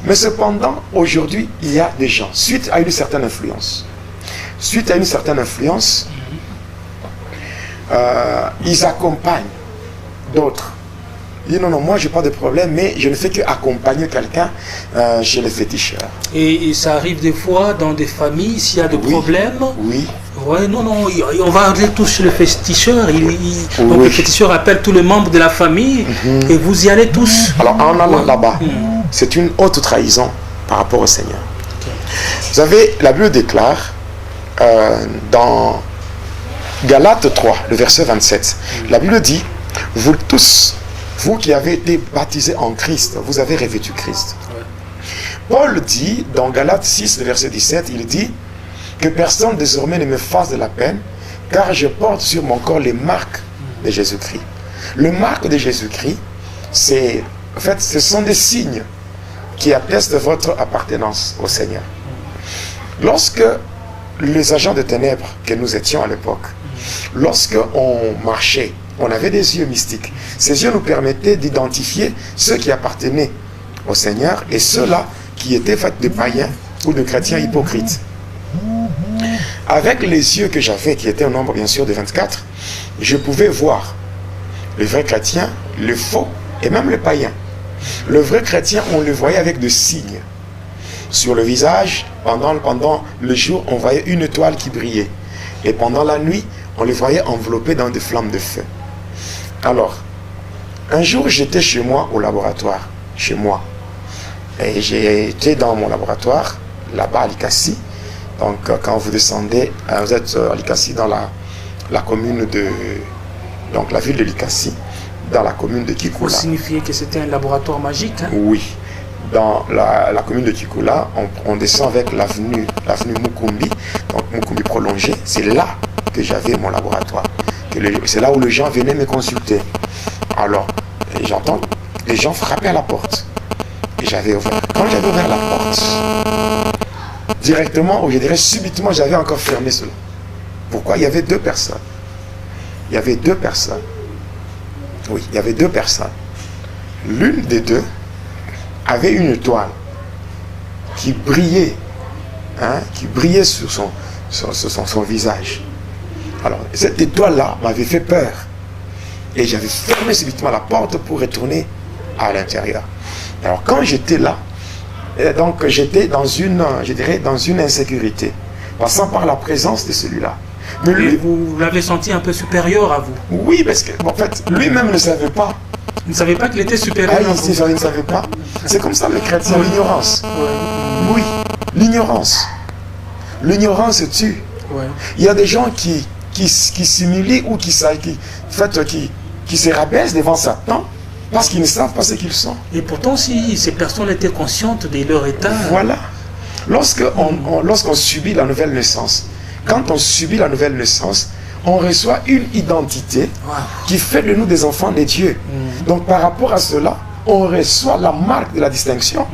Mais cependant, aujourd'hui, il y a des gens, suite à une certaine influence, ils accompagnent d'autres Il dit non, non, moi j'ai pas de problème, mais je ne fais qu'accompagner quelqu'un chez les féticheurs. Et ça arrive des fois dans des familles, s'il y a des Oui. problèmes. Oui. Ouais, non, non, on va aller tous chez le féticheur. Donc Oui. le féticheur appelle tous les membres de la famille et vous y allez tous. Alors en allant là-bas, c'est une haute trahison par rapport au Seigneur. Vous savez, la Bible déclare dans Galates 3, le verset 27, la Bible dit, vous tous, vous qui avez été baptisés en Christ, vous avez revêtu Christ. Ouais. Paul dit, dans Galates 6, le verset 17, il dit, que personne désormais ne me fasse de la peine, car je porte sur mon corps les marques de Jésus-Christ. Les marques de Jésus-Christ, c'est, en fait, ce sont des signes qui attestent de votre appartenance au Seigneur. Lorsque les agents de ténèbres que nous étions à l'époque, lorsque on marchait, on avait des yeux mystiques. Ces yeux nous permettaient d'identifier ceux qui appartenaient au Seigneur et ceux-là qui étaient faits de païens ou de chrétiens hypocrites. Avec les yeux que j'avais, qui étaient au nombre bien sûr de 24, je pouvais voir les vrais chrétiens, les faux et même les païens. Le vrai chrétien, on le voyait avec des signes. Sur le visage, pendant le jour, on voyait une étoile qui brillait. Et pendant la nuit, on les voyait enveloppés dans des flammes de feu. Alors, un jour, j'étais chez moi au laboratoire, chez moi. Et j'ai été dans mon laboratoire, là-bas à Likassi. Donc, quand vous descendez, vous êtes à Likassi dans la commune de... Donc, la ville de Likassi, dans la commune de Kikula. Vous signifiez que c'était un laboratoire magique, hein? Oui. Dans la commune de Kikula, on descend avec l'avenue Mukumbi, donc Mukumbi prolongée. C'est là que j'avais mon laboratoire. C'est là où les gens venaient me consulter. Alors, j'entends les gens frapper à la porte. Et j'avais ouvert. Quand j'avais ouvert la porte, directement, ou je dirais subitement, j'avais encore fermé cela. Pourquoi? Il y avait deux personnes. Il y avait deux personnes. Oui, il y avait deux personnes. L'une des deux avait une étoile qui brillait, sur son visage. Alors, cette étoile-là m'avait fait peur. Et j'avais fermé subitement la porte pour retourner à l'intérieur. Alors, quand j'étais là, donc j'étais dans une insécurité, passant par la présence de celui-là. Mais lui, vous l'avez senti un peu supérieur à vous? Oui, parce que, en fait, lui-même ne savait pas. Il ne savait pas qu'il était supérieur à vous? Il ne savait pas. C'est comme ça le chrétien, l'ignorance. Ouais. Oui, l'ignorance. L'ignorance tue. Ouais. Il y a des gens qui s'humilient ou qui se rabaissent devant Satan parce qu'ils ne savent pas ce qu'ils sont. Et pourtant, si ces personnes étaient conscientes de leur état... Voilà. Lorsqu'on subit la nouvelle naissance, quand on subit la nouvelle naissance, on reçoit une identité qui fait de nous des enfants de Dieu. Donc par rapport à cela, on reçoit la marque de la distinction.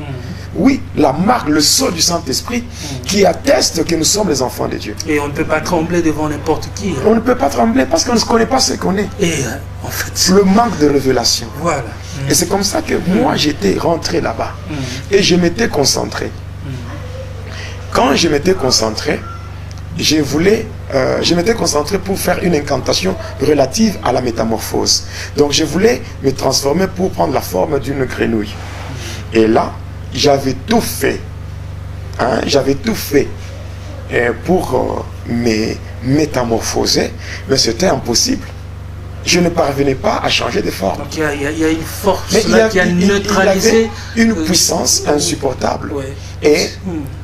Oui, la marque, le sceau du Saint-Esprit qui atteste que nous sommes les enfants de Dieu. Et on ne peut pas trembler devant n'importe qui. Hein. On ne peut pas trembler parce qu'on ne connaît pas ce qu'on est. Et en fait... Le manque de révélation. Voilà. Et c'est comme ça que moi j'étais rentré là-bas. Et je m'étais concentré. Quand je m'étais concentré, je m'étais concentré pour faire une incantation relative à la métamorphose. Donc je voulais me transformer pour prendre la forme d'une grenouille. Et là, j'avais tout fait. J'avais tout fait pour me métamorphoser, mais c'était impossible. Je ne parvenais pas à changer de forme. Donc il y a une force mais là qui a neutralisé... Il avait une puissance insupportable. Ouais.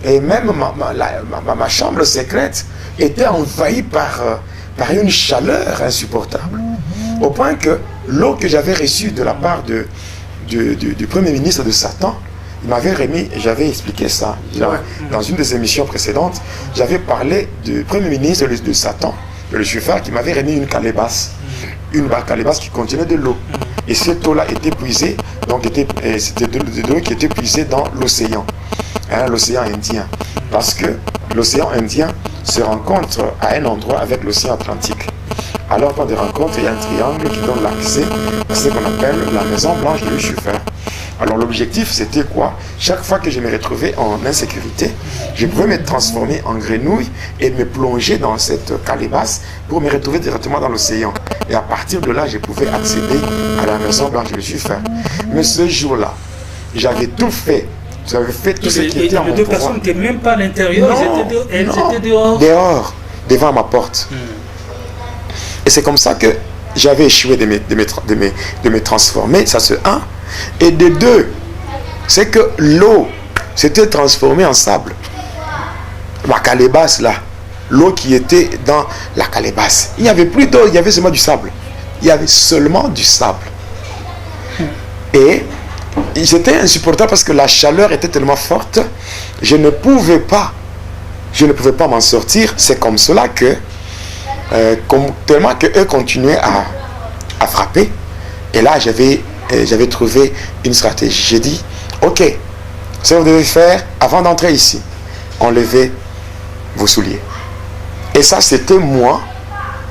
Et même ma chambre secrète était envahie par une chaleur insupportable. Au point que l'eau que j'avais reçue de la part du Premier ministre de Satan, il m'avait remis, j'avais expliqué ça dans une des émissions précédentes, j'avais parlé du Premier ministre de Satan, de Lucifer, qui m'avait remis une calebasse. Une calebasse qui contenait de l'eau. Et cette eau-là était puisée, donc c'était de l'eau qui était puisée dans l'océan. L'océan Indien. Parce que l'océan Indien se rencontrent à un endroit avec l'océan Atlantique. À leur point de rencontre, il y a un triangle qui donne l'accès à ce qu'on appelle la Maison Blanche de Lucifer. Alors l'objectif c'était quoi? Chaque fois que je me retrouvais en insécurité, je pouvais me transformer en grenouille et me plonger dans cette calebasse pour me retrouver directement dans l'océan. Et à partir de là, je pouvais accéder à la Maison Blanche de Lucifer. Mais ce jour-là, j'avais tout fait. J'avais fait tout ce qui était en mon pouvoir. Les deux personnes n'étaient même pas à l'intérieur, elles étaient dehors. Dehors, devant ma porte. Et c'est comme ça que j'avais échoué de me transformer, ça c'est un. Et de deux, c'est que l'eau s'était transformée en sable. Ma calebasse là, l'eau qui était dans la calebasse. Il n'y avait plus d'eau, il y avait seulement du sable. Il y avait seulement du sable. Et j'étais insupportable parce que la chaleur était tellement forte, je ne pouvais pas m'en sortir. C'est comme cela que, tellement qu'eux continuaient à frapper. Et là, j'avais trouvé une stratégie. J'ai dit, ok, ce que vous devez faire avant d'entrer ici, enlevez vos souliers. Et ça, c'était moi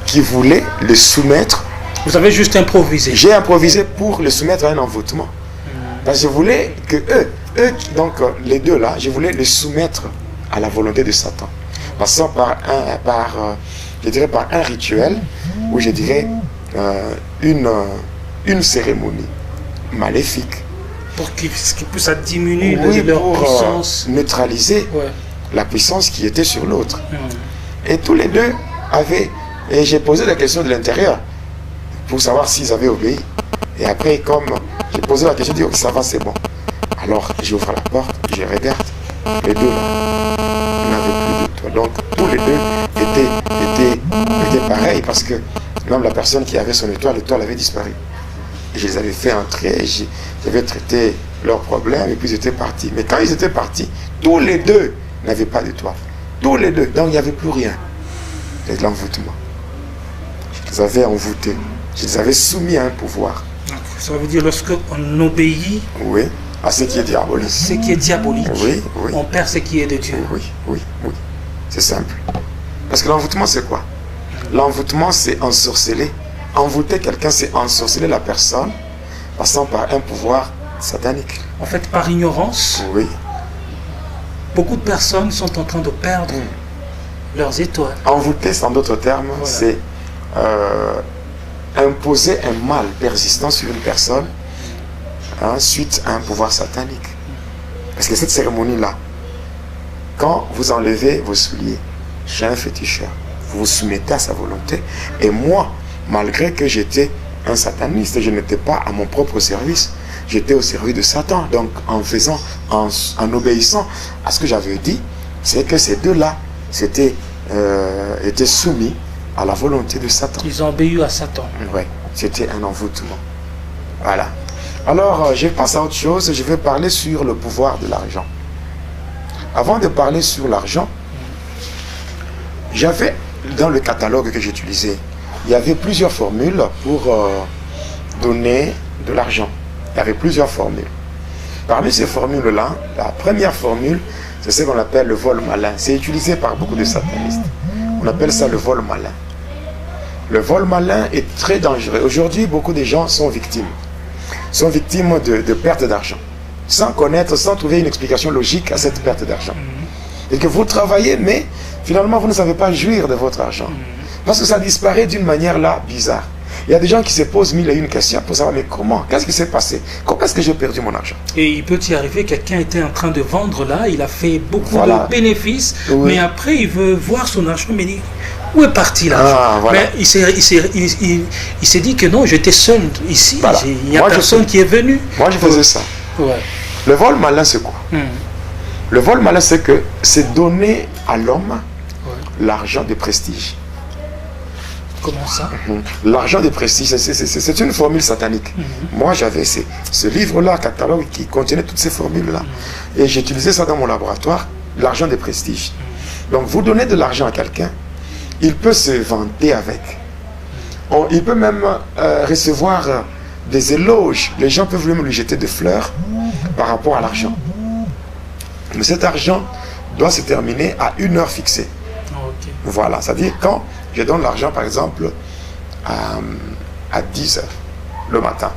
qui voulais le soumettre. Vous avez juste improvisé. J'ai improvisé pour le soumettre à un envoûtement. Parce que je voulais que eux, donc les deux là, je voulais les soumettre à la volonté de Satan. Passant par un rituel, ou je dirais une cérémonie maléfique. Pour qu'ils puissent diminuer leur puissance. Neutraliser la puissance qui était sur l'autre. Et tous les deux avaient... Et j'ai posé la question de l'intérieur pour savoir s'ils avaient obéi. Et après, comme j'ai posé la question, j'ai dit, ok, ça va, c'est bon. Alors, j'ouvre la porte, je regarde. Les deux là, n'avaient plus de toit. Donc, tous les deux étaient pareils parce que même la personne qui avait son étoile, l'étoile avait disparu. Je les avais fait entrer, j'avais traité leurs problèmes et puis ils étaient partis. Mais quand ils étaient partis, tous les deux n'avaient pas d'étoile. Tous les deux. Donc il n'y avait plus rien. C'était l'envoûtement. Je les avais envoûtés. Je les avais soumis à un pouvoir. Ça veut dire lorsqu'on obéit à ce qui est diabolique. Ce qui est diabolique. On perd ce qui est de Dieu. Oui. C'est simple. Parce que l'envoûtement, c'est quoi? L'envoûtement, c'est ensorceler. Envoûter quelqu'un, c'est ensorceler la personne, passant par un pouvoir satanique. En fait, par ignorance, beaucoup de personnes sont en train de perdre leurs étoiles. Envoûter, en d'autres termes, c'est imposer un mal persistant sur une personne suite à un pouvoir satanique. Parce que cette cérémonie-là, quand vous enlevez vos souliers chez un féticheur, vous vous soumettez à sa volonté. Et moi, malgré que j'étais un sataniste, je n'étais pas à mon propre service. J'étais au service de Satan. Donc, en obéissant à ce que j'avais dit, c'est que ces deux-là étaient soumis à la volonté de Satan. Ils ont obéi à Satan. Oui, c'était un envoûtement. Voilà. Alors, je passe à autre chose. Je vais parler sur le pouvoir de l'argent. Avant de parler sur l'argent, j'avais dans le catalogue que j'utilisais, il y avait plusieurs formules pour donner de l'argent. Il y avait plusieurs formules. Parmi ces formules-là, la première formule, c'est ce qu'on appelle le vol malin. C'est utilisé par beaucoup de satanistes. On appelle ça le vol malin. Le vol malin est très dangereux. Aujourd'hui, beaucoup de gens sont victimes. Sont victimes de perte d'argent. Sans connaître, sans trouver une explication logique à cette perte d'argent. Et que vous travaillez, mais finalement, vous ne savez pas jouir de votre argent. Parce que ça disparaît d'une manière là bizarre. Il y a des gens qui se posent mille et une questions pour savoir, mais comment? Qu'est-ce qui s'est passé? Comment est-ce que j'ai perdu mon argent? Et il peut y arriver, quelqu'un était en train de vendre là, il a fait beaucoup de bénéfices, mais après il veut voir son argent, mais où est parti l'argent? Mais il s'est dit que non, j'étais seul ici, il n'y a personne qui est venu. Moi je faisais ça. Le vol malin, c'est quoi? Le vol malin, c'est que c'est donner à l'homme l'argent de prestige. Comment ça? L'argent de prestige, c'est une formule satanique. Moi, j'avais ce livre-là, catalogue, qui contenait toutes ces formules-là. Et j'utilisais ça dans mon laboratoire, l'argent de prestige. Donc, vous donnez de l'argent à quelqu'un, il peut se vanter avec. Il peut même recevoir des éloges. Les gens peuvent même lui jeter des fleurs par rapport à l'argent. Mais cet argent doit se terminer à une heure fixée. Voilà, c'est-à-dire quand je donne l'argent, par exemple, à 10 heures le matin,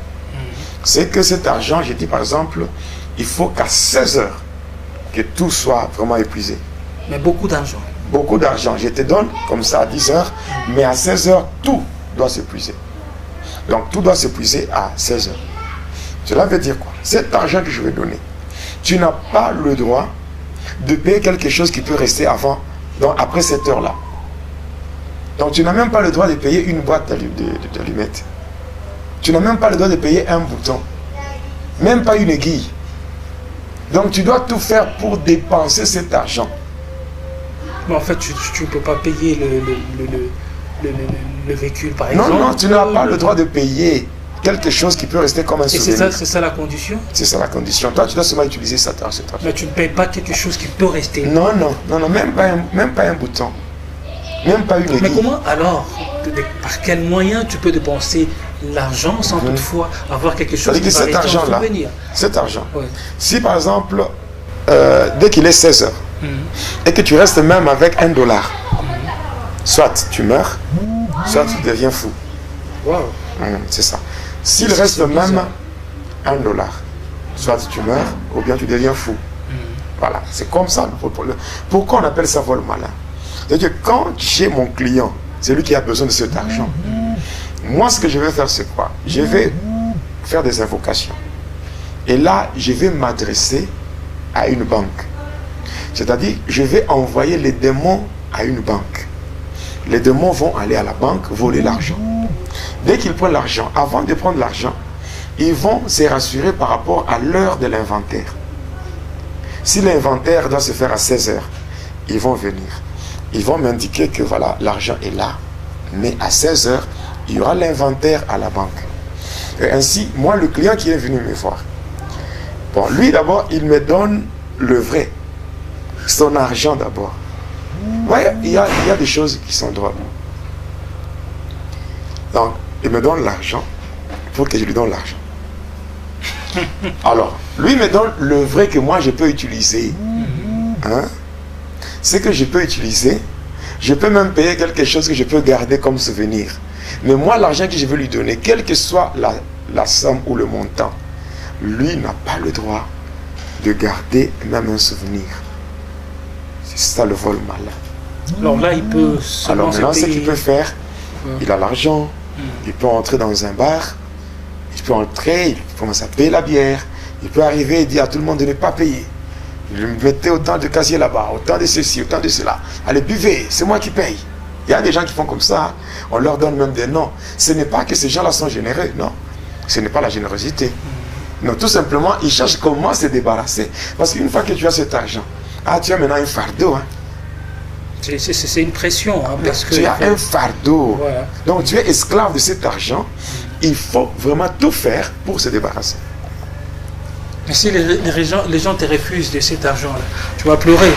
c'est que cet argent, j'ai dit par exemple, il faut qu'à 16 heures, que tout soit vraiment épuisé. Mais beaucoup d'argent. Beaucoup d'argent. Je te donne comme ça à 10 heures, mais à 16 heures, tout doit s'épuiser. Donc tout doit s'épuiser à 16 heures. Cela veut dire quoi? Cet argent que je vais donner, tu n'as pas le droit de payer quelque chose qui peut rester avant, donc après cette heure-là. Donc tu n'as même pas le droit de payer une boîte d'allumettes. Tu n'as même pas le droit de payer un bouton. Même pas une aiguille. Donc tu dois tout faire pour dépenser cet argent. Mais en fait, tu ne peux pas payer le véhicule, par exemple. Non, tu n'as pas le droit de payer quelque chose qui peut rester comme un souvenir. Et c'est ça la condition? C'est ça la condition. Toi, tu dois seulement utiliser cet argent. Mais tu ne payes pas quelque chose qui peut rester. Non, même pas un bouton. Même pas une aiguille. Mais comment alors, par quel moyen tu peux dépenser l'argent sans toutefois avoir quelque chose qui va rester en souvenir? Cet argent. Ouais. Si par exemple, dès qu'il est 16 heures, et que tu restes même avec $1, soit tu meurs, soit tu deviens fou. Wow. C'est ça. S'il reste même $1, soit tu meurs, ou bien tu deviens fou. Voilà, c'est comme ça. Pourquoi on appelle ça vol malin? C'est-à-dire que quand j'ai mon client, c'est lui qui a besoin de cet argent. Moi, ce que je vais faire, c'est quoi? Je vais faire des invocations. Et là, je vais m'adresser à une banque. C'est-à-dire, je vais envoyer les démons à une banque. Les démons vont aller à la banque voler l'argent. Dès qu'ils prennent l'argent, avant de prendre l'argent, ils vont se rassurer par rapport à l'heure de l'inventaire. Si l'inventaire doit se faire à 16 heures, ils vont venir. Ils vont m'indiquer que voilà, l'argent est là. Mais à 16 heures, il y aura l'inventaire à la banque. Et ainsi, moi, le client qui est venu me voir, bon, lui d'abord, il me donne le vrai. Son argent d'abord. Ouais, il y a des choses qui sont drôles. Donc, il me donne l'argent pour que je lui donne l'argent. Alors, lui me donne le vrai que moi je peux utiliser. Hein? Ce que je peux utiliser, je peux même payer quelque chose que je peux garder comme souvenir. Mais moi, l'argent que je veux lui donner, quelle que soit la somme ou le montant, lui n'a pas le droit de garder même un souvenir. C'est ça le vol malin. Alors là, il peut Alors maintenant, ce qu'il peut faire, il a l'argent, il peut entrer dans un bar, il peut entrer, il commence à payer la bière, il peut arriver et dire à tout le monde de ne pas payer. Il mettait autant de casiers là-bas, autant de ceci, autant de cela. Allez, buvez, c'est moi qui paye. Il y a des gens qui font comme ça, on leur donne même des noms. Ce n'est pas que ces gens-là sont généreux, non. Ce n'est pas la générosité. Non, tout simplement, ils cherchent comment se débarrasser. Parce qu'une fois que tu as cet argent, tu as maintenant un fardeau. Hein. C'est une pression. Hein, parce que tu as un fardeau. Voilà. Donc tu es esclave de cet argent. Il faut vraiment tout faire pour se débarrasser. Mais si les gens te refusent de cet argent-là, tu vas pleurer.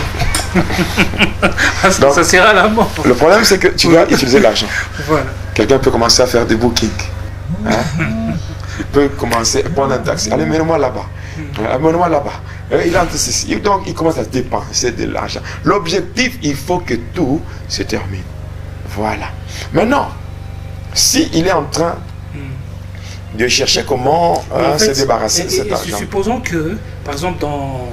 Donc, ça sera la mort. Le problème, c'est que tu dois utiliser l'argent. Voilà. Quelqu'un peut commencer à faire des bookings. Hein? Il peut commencer à prendre un taxi. Allez, mets-moi là-bas. Mets-moi là-bas. Il entre ceci. Donc, il commence à dépenser de l'argent. L'objectif, il faut que tout se termine. Voilà. Maintenant, s'il est en train de chercher comment se débarrasser de cet argent. Supposons que, par exemple, dans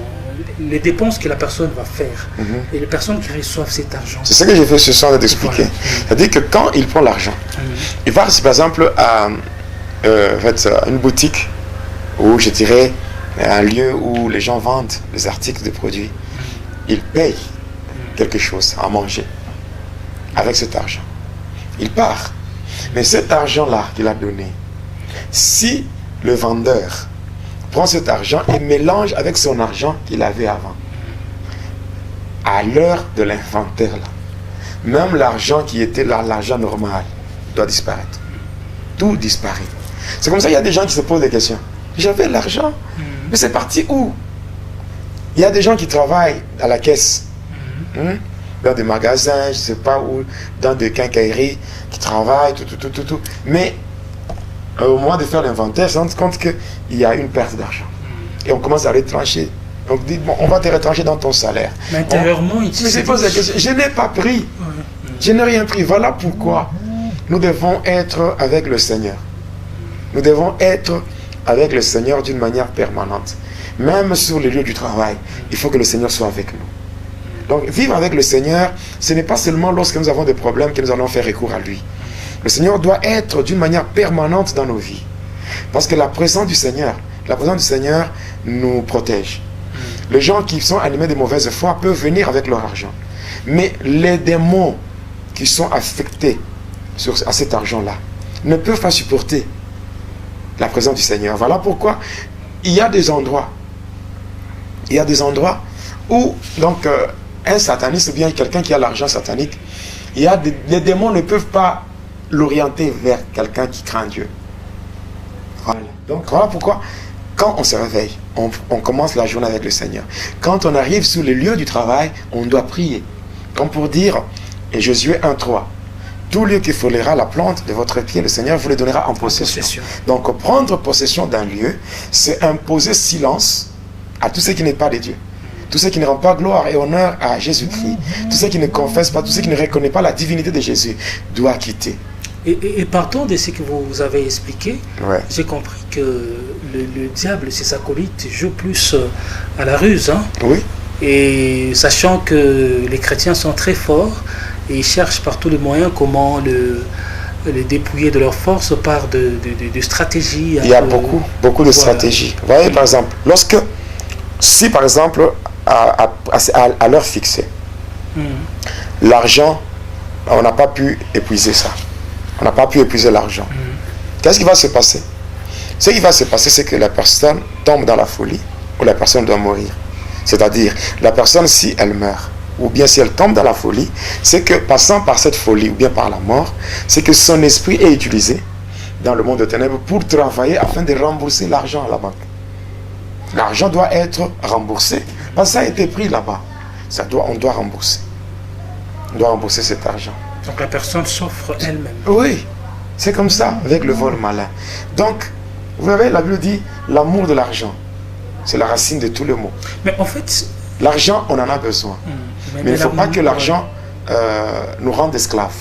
les dépenses que la personne va faire, et les personnes qui reçoivent cet argent. C'est ce que j'ai fait ce soir d'expliquer. Voilà. C'est-à-dire que quand il prend l'argent, il va, par exemple, à une boutique, ou je dirais, un lieu où les gens vendent les articles de produits, il paye quelque chose à manger avec cet argent. Il part. Mais cet argent-là qu'il a donné, si le vendeur prend cet argent et mélange avec son argent qu'il avait avant, à l'heure de l'inventaire, même l'argent qui était là, l'argent normal, doit disparaître. Tout disparaît. C'est comme ça qu'il y a des gens qui se posent des questions. J'avais l'argent, mais c'est parti où? Il y a des gens qui travaillent à la caisse, dans des magasins, je ne sais pas où, dans des quincailleries, qui travaillent, tout. Mais au moment de faire l'inventaire, on se rend compte qu'il y a une perte d'argent. Et on commence à retrancher. Donc on dit, bon, on va te retrancher dans ton salaire. Mais intérieurement, mais je pose la question, je n'ai pas pris. Je n'ai rien pris. Voilà pourquoi nous devons être avec le Seigneur. Nous devons être avec le Seigneur d'une manière permanente. Même sur les lieux du travail, il faut que le Seigneur soit avec nous. Donc, vivre avec le Seigneur, ce n'est pas seulement lorsque nous avons des problèmes que nous allons faire recours à lui. Le Seigneur doit être d'une manière permanente dans nos vies. Parce que la présence du Seigneur nous protège. Les gens qui sont animés de mauvaise foi peuvent venir avec leur argent. Mais les démons qui sont affectés à cet argent-là ne peuvent pas supporter la présence du Seigneur. Voilà pourquoi il y a des endroits où donc un sataniste ou bien quelqu'un qui a l'argent satanique, les démons ne peuvent pas l'orienter vers quelqu'un qui craint Dieu. Voilà. Donc voilà pourquoi quand on se réveille, on commence la journée avec le Seigneur. Quand on arrive sur les lieux du travail, on doit prier. Comme pour dire, et Josué 1:3, tout lieu qui foulera la plante de votre pied, le Seigneur vous le donnera en possession. Donc prendre possession d'un lieu, c'est imposer silence à tout ce qui n'est pas de Dieu. Tout ce qui ne rend pas gloire et honneur à Jésus-Christ, tout ce qui ne confesse pas, tout ce qui ne reconnaît pas la divinité de Jésus, doit quitter. Et partant de ce que vous avez expliqué, Ouais. j'ai compris que le diable et ses acolytes jouent plus à la ruse. Hein? Oui, Et sachant que les chrétiens sont très forts, et ils cherchent par tous les moyens comment les dépouiller de leur force par de stratégies. il y a beaucoup de stratégies. Vous voyez, par exemple, si par exemple, à l'heure fixée, l'argent, on n'a pas pu épuiser ça. On n'a pas pu épuiser l'argent. Qu'est-ce qui va se passer? Ce qui va se passer, c'est que la personne tombe dans la folie, ou la personne doit mourir. C'est-à-dire, la personne, si elle meurt, ou bien si elle tombe dans la folie, c'est que passant par cette folie, ou bien par la mort, c'est que son esprit est utilisé dans le monde des ténèbres pour travailler afin de rembourser l'argent à la banque. L'argent doit être remboursé, parce que ça a été pris là-bas. On doit rembourser. On doit rembourser cet argent. Donc la personne s'offre elle-même. Oui, c'est comme ça, avec le vol malin. Donc, vous savez, la Bible dit, l'amour de l'argent, c'est la racine de tous les maux. Mais en fait... L'argent, on en a besoin. Mais il ne faut pas que l'argent nous rende esclaves.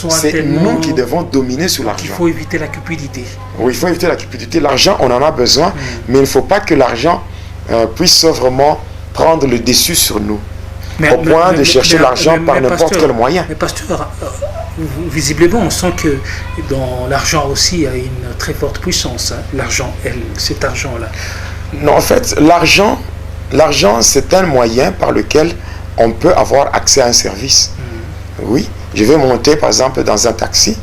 C'est nous qui devons dominer sur l'argent. Il faut éviter la cupidité. Oui, il faut éviter la cupidité. L'argent, on en a besoin, mais il ne faut pas que l'argent puisse vraiment prendre le dessus sur nous. Au point de chercher l'argent par n'importe quel moyen. Mais pasteur, visiblement, on sent que dans l'argent aussi, il y a une très forte puissance. Hein. L'argent, cet argent-là. Non, en fait, l'argent, c'est un moyen par lequel on peut avoir accès à un service. Oui, je vais monter, par exemple, dans un taxi.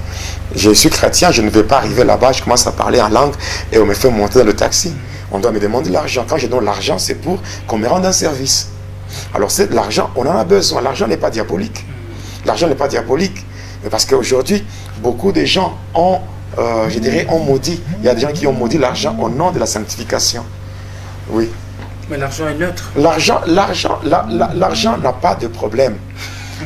Je suis chrétien, je ne vais pas arriver là-bas, je commence à parler en langue et on me fait monter dans le taxi. On doit me demander l'argent. Quand je donne l'argent, c'est pour qu'on me rende un service. Alors, l'argent, on en a besoin. L'argent n'est pas diabolique. L'argent n'est pas diabolique. Mais parce qu'aujourd'hui, beaucoup de gens ont maudit. Il y a des gens qui ont maudit l'argent au nom de la sanctification. Oui. Mais l'argent est neutre. L'argent n'a pas de problème.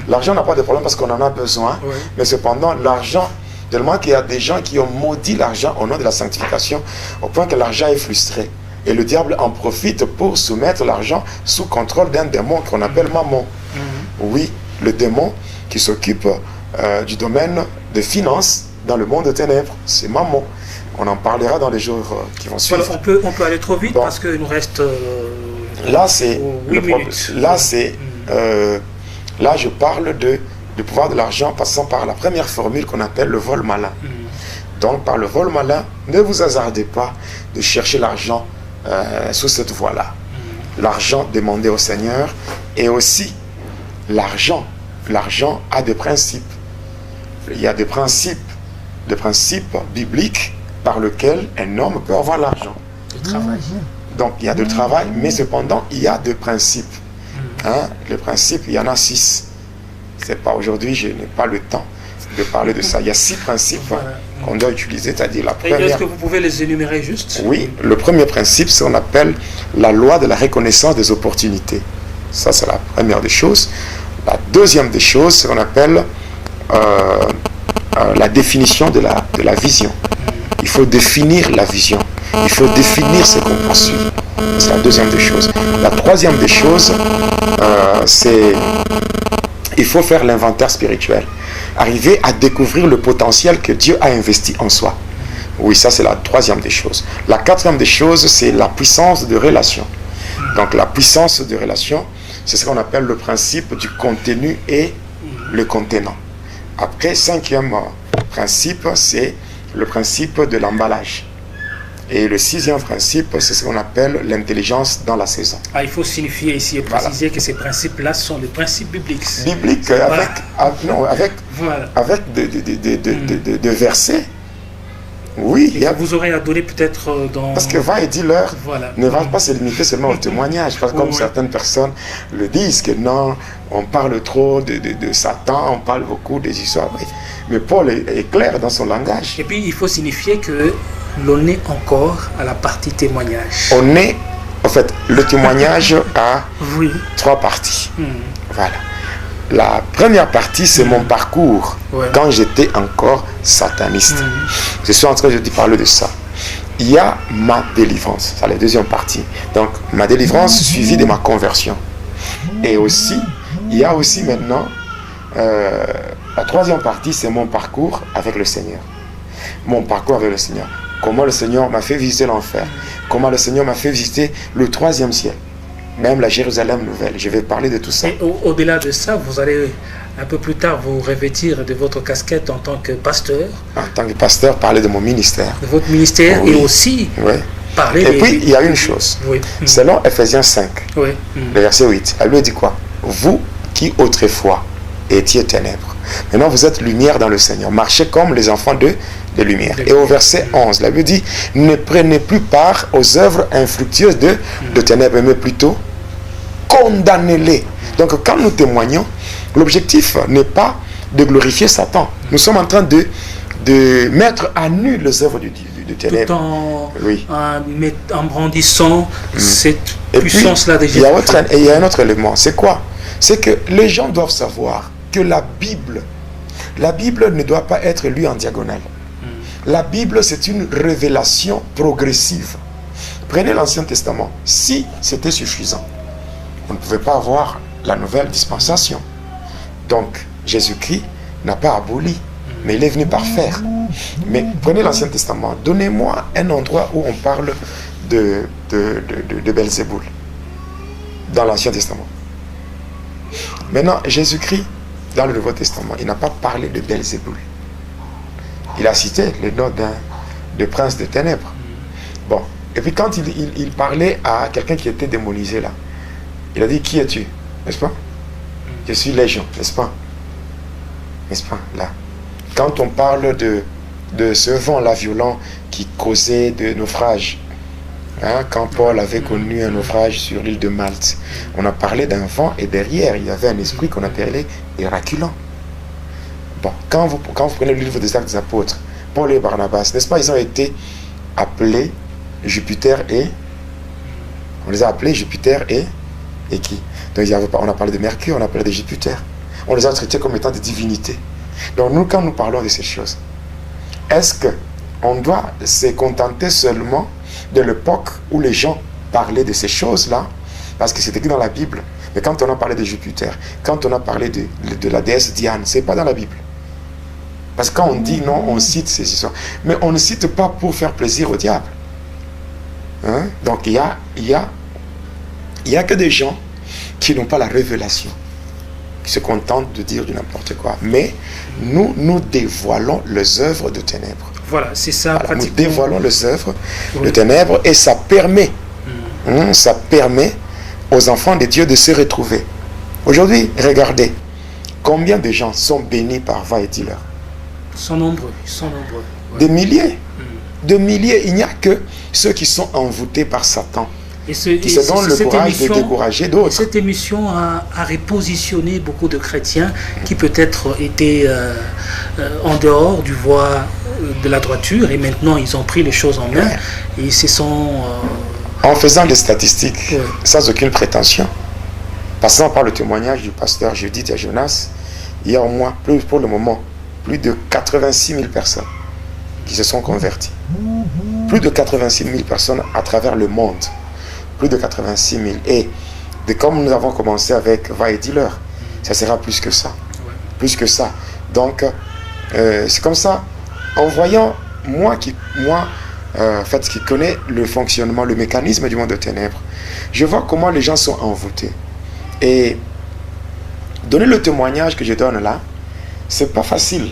L'argent n'a pas de problème parce qu'on en a besoin. Oui. Mais cependant, l'argent, tellement qu'il y a des gens qui ont maudit l'argent au nom de la sanctification, au point que l'argent est frustré. Et le diable en profite pour soumettre l'argent sous contrôle d'un démon qu'on appelle Mammon. Oui, le démon qui s'occupe du domaine des finances dans le monde des ténèbres. C'est Mammon. On en parlera dans les jours qui vont suivre. Voilà, on peut aller trop vite parce qu'il nous reste... là, c'est... Là, je parle du pouvoir de l'argent passant par la première formule qu'on appelle le vol malin. Donc, par le vol malin, ne vous hasardez pas de chercher l'argent sous cette voie-là. L'argent demandé au Seigneur et aussi l'argent. L'argent a des principes. Il y a des principes bibliques par lesquels un homme peut avoir l'argent. Le travail. Donc, il y a du travail, mais cependant, il y a des principes. Hein? Les principes, il y en a 6. C'est pas aujourd'hui, je n'ai pas le temps de parler de ça. Il y a 6 principes qu'on doit utiliser, c'est-à-dire la première... Est-ce que vous pouvez les énumérer juste? Oui, le premier principe, c'est ce qu'on appelle la loi de la reconnaissance des opportunités. Ça, c'est la première des choses. La deuxième des choses, c'est ce qu'on appelle la définition de la vision. Il faut définir la vision. Il faut définir ce qu'on poursuit. C'est la deuxième des choses. La troisième des choses, c'est il faut faire l'inventaire spirituel. Arriver à découvrir le potentiel que Dieu a investi en soi. Oui, ça c'est la troisième des choses. La quatrième des choses, c'est la puissance de relation. Donc la puissance de relation, c'est ce qu'on appelle le principe du contenu et le contenant. Après, cinquième principe, c'est le principe de l'emballage. Et le sixième principe, c'est ce qu'on appelle l'intelligence dans la saison. Ah, il faut signifier ici et préciser que ces principes-là sont des principes bibliques. Bibliques, avec de versets. Oui, vous aurez à donner peut-être dans... Parce que va et dis-leur ne va pas se limiter seulement au témoignage. Parce que comme certaines personnes le disent, que non, on parle trop de Satan, on parle beaucoup des histoires. Mais Paul est clair dans son langage. Et puis il faut signifier que l'on est encore à la partie témoignage. On est, en fait, le témoignage a trois parties. Voilà. La première partie, c'est mon parcours quand j'étais encore sataniste. Je suis en train de te parler de ça. Il y a ma délivrance, c'est la deuxième partie. Donc, ma délivrance suivie de ma conversion. Et aussi, il y a aussi maintenant, la troisième partie, c'est mon parcours avec le Seigneur. Mon parcours avec le Seigneur. Comment le Seigneur m'a fait visiter l'enfer. Comment le Seigneur m'a fait visiter le troisième ciel. Même la Jérusalem nouvelle. Je vais parler de tout ça. Et au-delà de ça, vous allez un peu plus tard vous revêtir de votre casquette en tant que pasteur. En tant que pasteur, parler de mon ministère. De votre ministère et aussi parler Et puis, il y a une chose. Selon Ephésiens 5, le verset 8, elle lui dit quoi? Vous qui autrefois étiez ténèbres, maintenant vous êtes lumière dans le Seigneur. Marchez comme les enfants de lumière. Et au verset 11, la Bible dit, ne prenez plus part aux œuvres infructueuses de ténèbres, mais plutôt condamnez-les. Donc quand nous témoignons, l'objectif n'est pas de glorifier Satan. Nous sommes en train de mettre à nu les œuvres de ténèbres. En brandissant cette puissance-là de Jésus. Et il y a un autre élément, c'est quoi? C'est que les gens doivent savoir que la Bible ne doit pas être lue en diagonale. La Bible, c'est une révélation progressive. Prenez l'Ancien Testament. Si c'était suffisant, on ne pouvait pas avoir la nouvelle dispensation. Donc, Jésus-Christ n'a pas aboli, mais il est venu par faire. Mais prenez l'Ancien Testament. Donnez-moi un endroit où on parle de Belzéboul dans l'Ancien Testament. Maintenant, Jésus-Christ, dans le Nouveau Testament, il n'a pas parlé de Belzéboul. Il a cité le nom de prince de ténèbres. Bon, et puis quand il parlait à quelqu'un qui était démonisé là, il a dit, qui es-tu? N'est-ce pas? Je suis Légion, n'est-ce pas? N'est-ce pas? Là. Quand on parle de ce vent-là violent qui causait de naufrages, quand Paul avait connu un naufrage sur l'île de Malte, on a parlé d'un vent et derrière, il y avait un esprit qu'on appelait Héraculant. Bon, quand vous prenez le livre des Actes des Apôtres, Paul et Barnabas, n'est-ce pas, ils ont été appelés Jupiter et... On les a appelés Jupiter et qui? Donc on a parlé de Mercure, on a parlé de Jupiter. On les a traités comme étant des divinités. Donc nous, quand nous parlons de ces choses, est-ce qu'on doit se contenter seulement de l'époque où les gens parlaient de ces choses-là, parce que c'est écrit dans la Bible? Mais quand on a parlé de Jupiter, quand on a parlé de la déesse Diane, c'est pas dans la Bible. Parce que quand on dit non, on cite ces histoires. Mais on ne cite pas pour faire plaisir au diable. Donc il y a que des gens qui n'ont pas la révélation, qui se contentent de dire du n'importe quoi. Mais nous dévoilons les œuvres de ténèbres. Voilà, c'est ça. Voilà, nous dévoilons les œuvres de ténèbres et ça permet aux enfants de Dieu de se retrouver. Aujourd'hui, regardez, combien de gens sont bénis par Va et dis-leur? Ils sont nombreux. Des milliers. De milliers. Il n'y a que ceux qui sont envoûtés par Satan, qui se donnent le courage de décourager d'autres. Cette émission a repositionné beaucoup de chrétiens qui peut-être étaient en dehors du voie de la droiture et maintenant ils ont pris les choses en main et ils se sont... En faisant des statistiques, sans aucune prétention, passant par le témoignage du pasteur Judith et Jonas, il y a au moins, pour le moment, plus de 86 000 personnes qui se sont converties. Plus de 86 000 personnes à travers le monde. Plus de 86 000. Et comme nous avons commencé avec Va et dis-leur, ça sera plus que ça. Ouais. Plus que ça. Donc, c'est comme ça. En voyant, moi qui connais le fonctionnement, le mécanisme du monde de ténèbres, je vois comment les gens sont envoûtés. Et donner le témoignage que je donne là, c'est pas facile.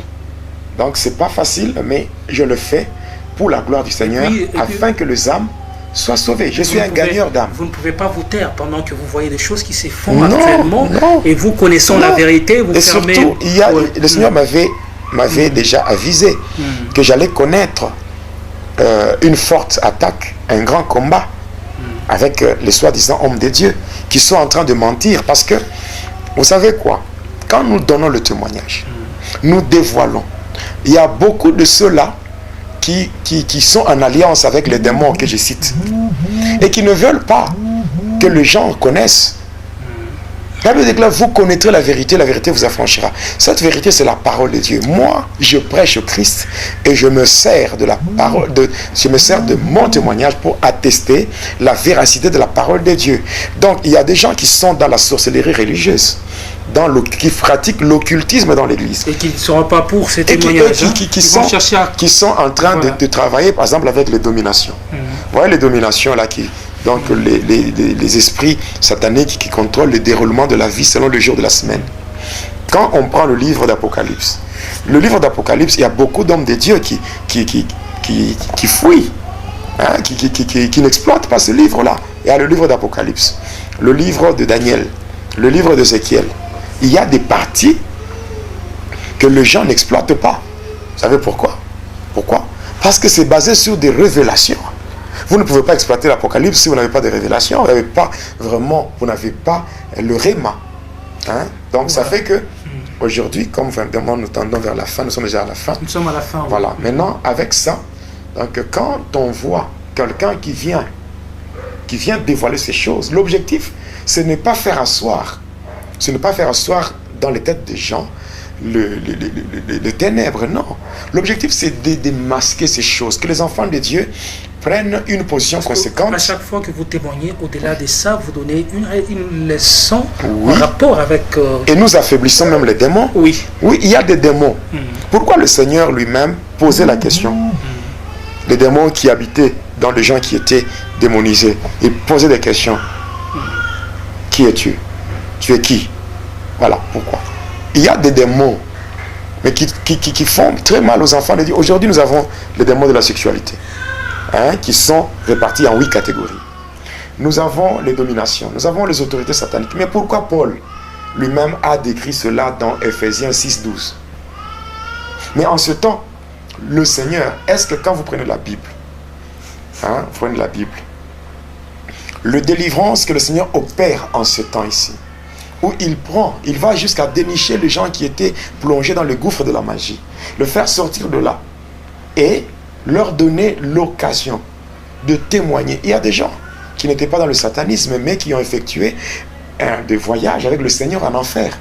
Donc, c'est pas facile, mais je le fais pour la gloire du Seigneur, afin que les âmes soient sauvées. Je suis un gagneur d'âmes. Vous ne pouvez pas vous taire pendant que vous voyez des choses qui se font actuellement. Et vous connaissant la vérité, vous fermez... Surtout, le Seigneur m'avait déjà avisé que j'allais connaître une forte attaque, un grand combat avec les soi-disant hommes de Dieu qui sont en train de mentir. Parce que, vous savez quoi? Quand nous donnons le témoignage, nous dévoilons. Il y a beaucoup de ceux-là qui sont en alliance avec les démons que je cite et qui ne veulent pas que les gens connaissent. La Bible déclare, vous connaîtrez la vérité vous affranchira. Cette vérité, c'est la parole de Dieu. Moi, je prêche Christ et je me sers de la parole, je me sers de mon témoignage pour attester la véracité de la parole de Dieu. Donc, il y a des gens qui sont dans la sorcellerie religieuse, qui pratiquent l'occultisme dans l'église. Et qui ne seront pas pour ces témoignages. Qui sont en train de travailler, par exemple, avec les dominations. Vous voyez les dominations là donc les esprits sataniques qui contrôlent le déroulement de la vie selon le jour de la semaine. Quand on prend le livre d'Apocalypse, il y a beaucoup d'hommes de Dieu qui fouillent, hein, qui n'exploitent pas ce livre-là. Il y a le livre d'Apocalypse, le livre de Daniel, le livre d'Ézéchiel. Il y a des parties que les gens n'exploitent pas. Vous savez pourquoi? Pourquoi? Parce que c'est basé sur des révélations. Vous ne pouvez pas exploiter l'Apocalypse si vous n'avez pas de révélation. Vous n'avez pas le réma. Hein? Donc ça fait que aujourd'hui, comme vraiment nous tendons vers la fin, nous sommes déjà à la fin. Nous sommes à la fin. Voilà. Oui. Maintenant, avec ça, donc quand on voit quelqu'un qui vient dévoiler ces choses, l'objectif, ce n'est pas faire asseoir dans les têtes des gens les ténèbres, non. L'objectif, c'est de démasquer ces choses, que les enfants de Dieu prennent une position conséquente. À chaque fois que vous témoignez, au-delà de ça, vous donnez une leçon en rapport avec... Et nous affaiblissons même les démons. Oui. Oui, il y a des démons. Pourquoi le Seigneur lui-même posait la question? Les démons qui habitaient dans les gens qui étaient démonisés, il posait des questions. Qui es-tu? Tu es qui? Voilà, pourquoi? Il y a des démons, mais qui font très mal aux enfants de Dieu. Aujourd'hui, nous avons les démons de la sexualité, hein, qui sont répartis en 8 catégories. Nous avons les dominations, nous avons les autorités sataniques. Mais pourquoi Paul lui-même a décrit cela dans Ephésiens 6:12? Mais en ce temps, le Seigneur, est-ce que quand vous prenez la Bible, hein, vous prenez la Bible, le délivrance que le Seigneur opère en ce temps ici, où il va jusqu'à dénicher les gens qui étaient plongés dans le gouffre de la magie, le faire sortir de là et leur donner l'occasion de témoigner. Il y a des gens qui n'étaient pas dans le satanisme, mais qui ont effectué des voyages avec le Seigneur en enfer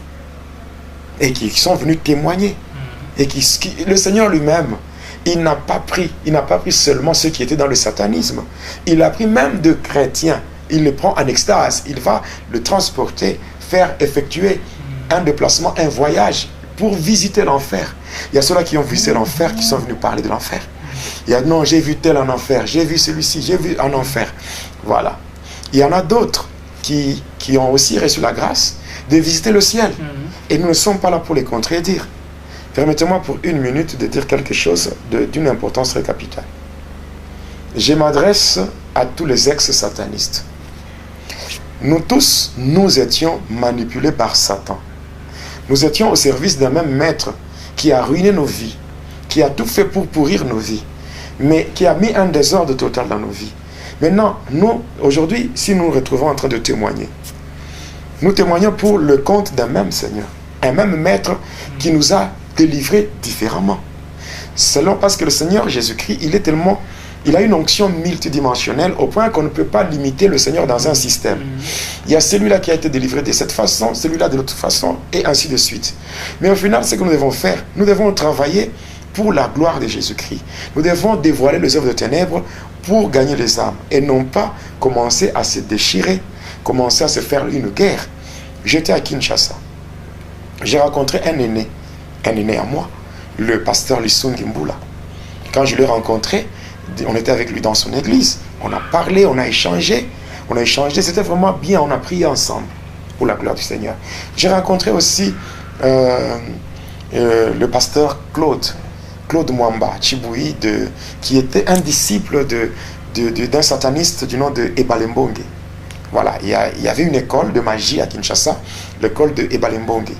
et qui sont venus témoigner. Et le Seigneur lui-même, il n'a pas pris seulement ceux qui étaient dans le satanisme, il a pris même de chrétiens, il les prend en extase, il va le transporter, faire effectuer un déplacement, un voyage pour visiter l'enfer. Il y a ceux-là qui ont visité l'enfer, qui sont venus parler de l'enfer. Il y a non, j'ai vu tel en enfer, j'ai vu celui-ci, j'ai vu en enfer. Voilà. Il y en a d'autres qui ont aussi reçu la grâce de visiter le ciel. Et nous ne sommes pas là pour les contredire. Permettez-moi pour une minute de dire quelque chose d'une importance très capitale. Je m'adresse à tous les ex-satanistes. Nous tous, nous étions manipulés par Satan. Nous étions au service d'un même maître qui a ruiné nos vies, qui a tout fait pour pourrir nos vies, mais qui a mis un désordre total dans nos vies. Maintenant, nous, aujourd'hui, si nous nous retrouvons en train de témoigner, nous témoignons pour le compte d'un même Seigneur, un même maître qui nous a délivrés différemment. Selon, parce que le Seigneur Jésus-Christ, il a une onction multidimensionnelle au point qu'on ne peut pas limiter le Seigneur dans un système. Il y a celui-là qui a été délivré de cette façon, celui-là de l'autre façon, et ainsi de suite. Mais au final, ce que nous devons faire, nous devons travailler pour la gloire de Jésus-Christ. Nous devons dévoiler les œuvres de ténèbres pour gagner les âmes, et non pas commencer à se déchirer, commencer à se faire une guerre. J'étais à Kinshasa. j'ai rencontré un aîné à moi, le pasteur Lissun Gimbula. Quand je l'ai rencontré, on était avec lui dans son église. On a parlé, on a échangé. C'était vraiment bien, on a prié ensemble pour la gloire du Seigneur. J'ai rencontré aussi le pasteur Claude Mwamba Chiboui, qui était un disciple d'un sataniste du nom de Ebalembonge. Voilà, il y avait une école de magie à Kinshasa, l'école de Ebalembonge.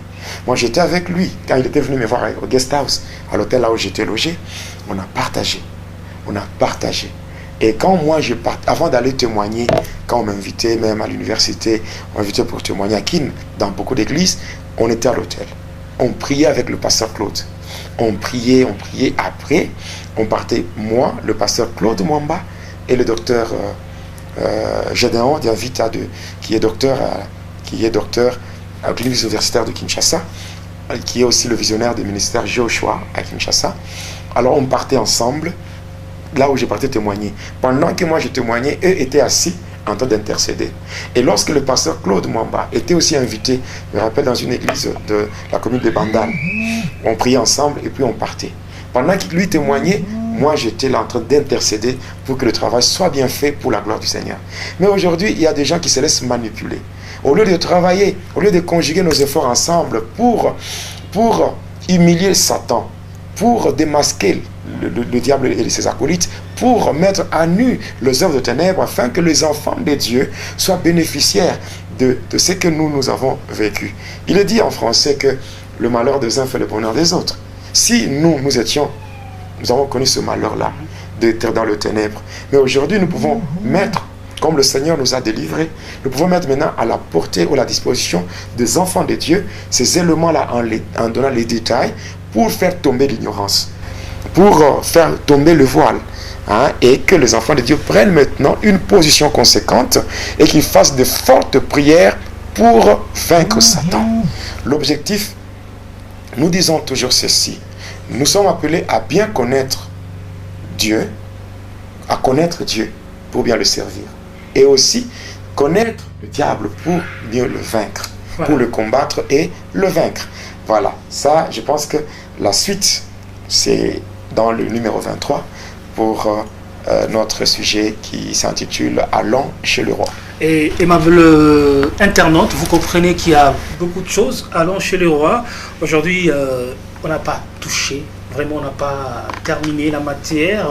Moi, j'étais avec lui quand il était venu me voir au guest house, à l'hôtel là où j'étais logé. On a partagé. Et quand moi, avant d'aller témoigner, quand on m'invitait même à l'université, on m'invitait pour témoigner à Kin, dans beaucoup d'églises, on était à l'hôtel. On priait avec le pasteur Claude. On priait. Après, on partait, moi, le pasteur Claude Mwamba et le docteur Gédéon Diavita, qui est docteur à la clinique universitaire de Kinshasa, qui est aussi le visionnaire du ministère Joshua à Kinshasa. Alors on partait ensemble, là où j'ai parti témoigner. Pendant que moi je témoignais, eux étaient assis en train d'intercéder. Et lorsque le pasteur Claude Mwamba était aussi invité, je me rappelle, dans une église de la commune de Bandal, on priait ensemble et puis on partait. Pendant qu'il lui témoignait, moi j'étais là en train d'intercéder pour que le travail soit bien fait pour la gloire du Seigneur. Mais aujourd'hui, il y a des gens qui se laissent manipuler. Au lieu de travailler, au lieu de conjuguer nos efforts ensemble pour humilier Satan, pour démasquer le diable et ses acolytes, pour mettre à nu les œuvres de ténèbres, afin que les enfants de Dieu soient bénéficiaires de ce que nous avons vécu. Il est dit en français que le malheur des uns fait le bonheur des autres. Si nous avons connu ce malheur-là, d'être dans le ténèbre, mais aujourd'hui nous pouvons mettre, comme le Seigneur nous a délivrés, nous pouvons mettre maintenant à la portée ou à la disposition des enfants de Dieu ces éléments-là en donnant les détails pour faire tomber l'ignorance, pour faire tomber le voile, et que les enfants de Dieu prennent maintenant une position conséquente et qu'ils fassent de fortes prières pour vaincre Satan. L'objectif, nous disons toujours ceci, nous sommes appelés à bien connaître Dieu, pour bien le servir. Et aussi connaître le diable pour mieux le vaincre, pour le combattre et le vaincre. Voilà, ça, je pense que la suite, c'est dans le numéro 23 pour notre sujet qui s'intitule « Allons chez le roi ». Et aimable internaute, vous comprenez qu'il y a beaucoup de choses. Allons chez le roi. Aujourd'hui, on n'a pas touché, vraiment on n'a pas terminé la matière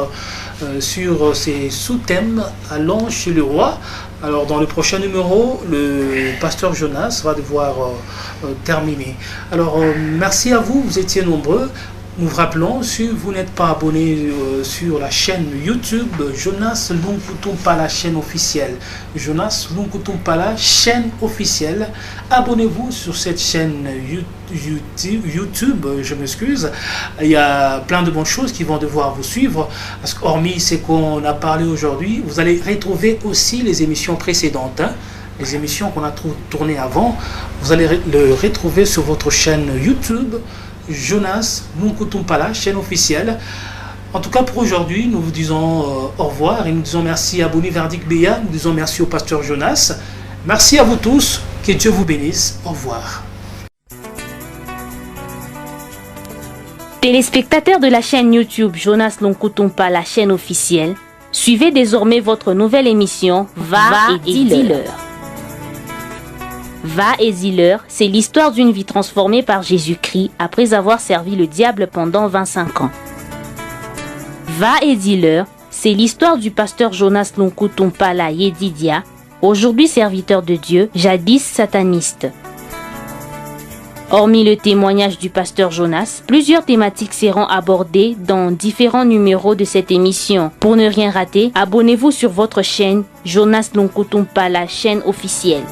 sur ces sous-thèmes. Allons chez le roi. Alors dans le prochain numéro, le pasteur Jonas va devoir terminer. Alors merci à vous, vous étiez nombreux. Nous vous rappelons, si vous n'êtes pas abonné sur la chaîne YouTube Jonas Lunkutumpa, la chaîne officielle. Jonas Lunkutumpa, la chaîne officielle. Abonnez-vous sur cette chaîne YouTube, je m'excuse. Il y a plein de bonnes choses qui vont devoir vous suivre. Parce qu'hormis ce qu'on a parlé aujourd'hui, vous allez retrouver aussi les émissions précédentes. Les émissions qu'on a tournées avant, vous allez le retrouver sur votre chaîne YouTube Jonas Lunkutumpa, chaîne officielle. En tout cas pour aujourd'hui, nous vous disons au revoir et nous disons merci à Boni Verdict Béa, nous disons merci au pasteur Jonas. Merci à vous tous, que Dieu vous bénisse. Au revoir. Téléspectateurs de la chaîne YouTube Jonas Lunkutumpa, la chaîne officielle, suivez désormais votre nouvelle émission Va et dis-leur. Va et dis-leur, c'est l'histoire d'une vie transformée par Jésus-Christ après avoir servi le diable pendant 25 ans. Va et dis-leur, c'est l'histoire du pasteur Jonas Lunkutumpa Yedidia, aujourd'hui serviteur de Dieu, jadis sataniste. Hormis le témoignage du pasteur Jonas, plusieurs thématiques seront abordées dans différents numéros de cette émission. Pour ne rien rater, abonnez-vous sur votre chaîne Jonas Lunkutumpa, la chaîne officielle.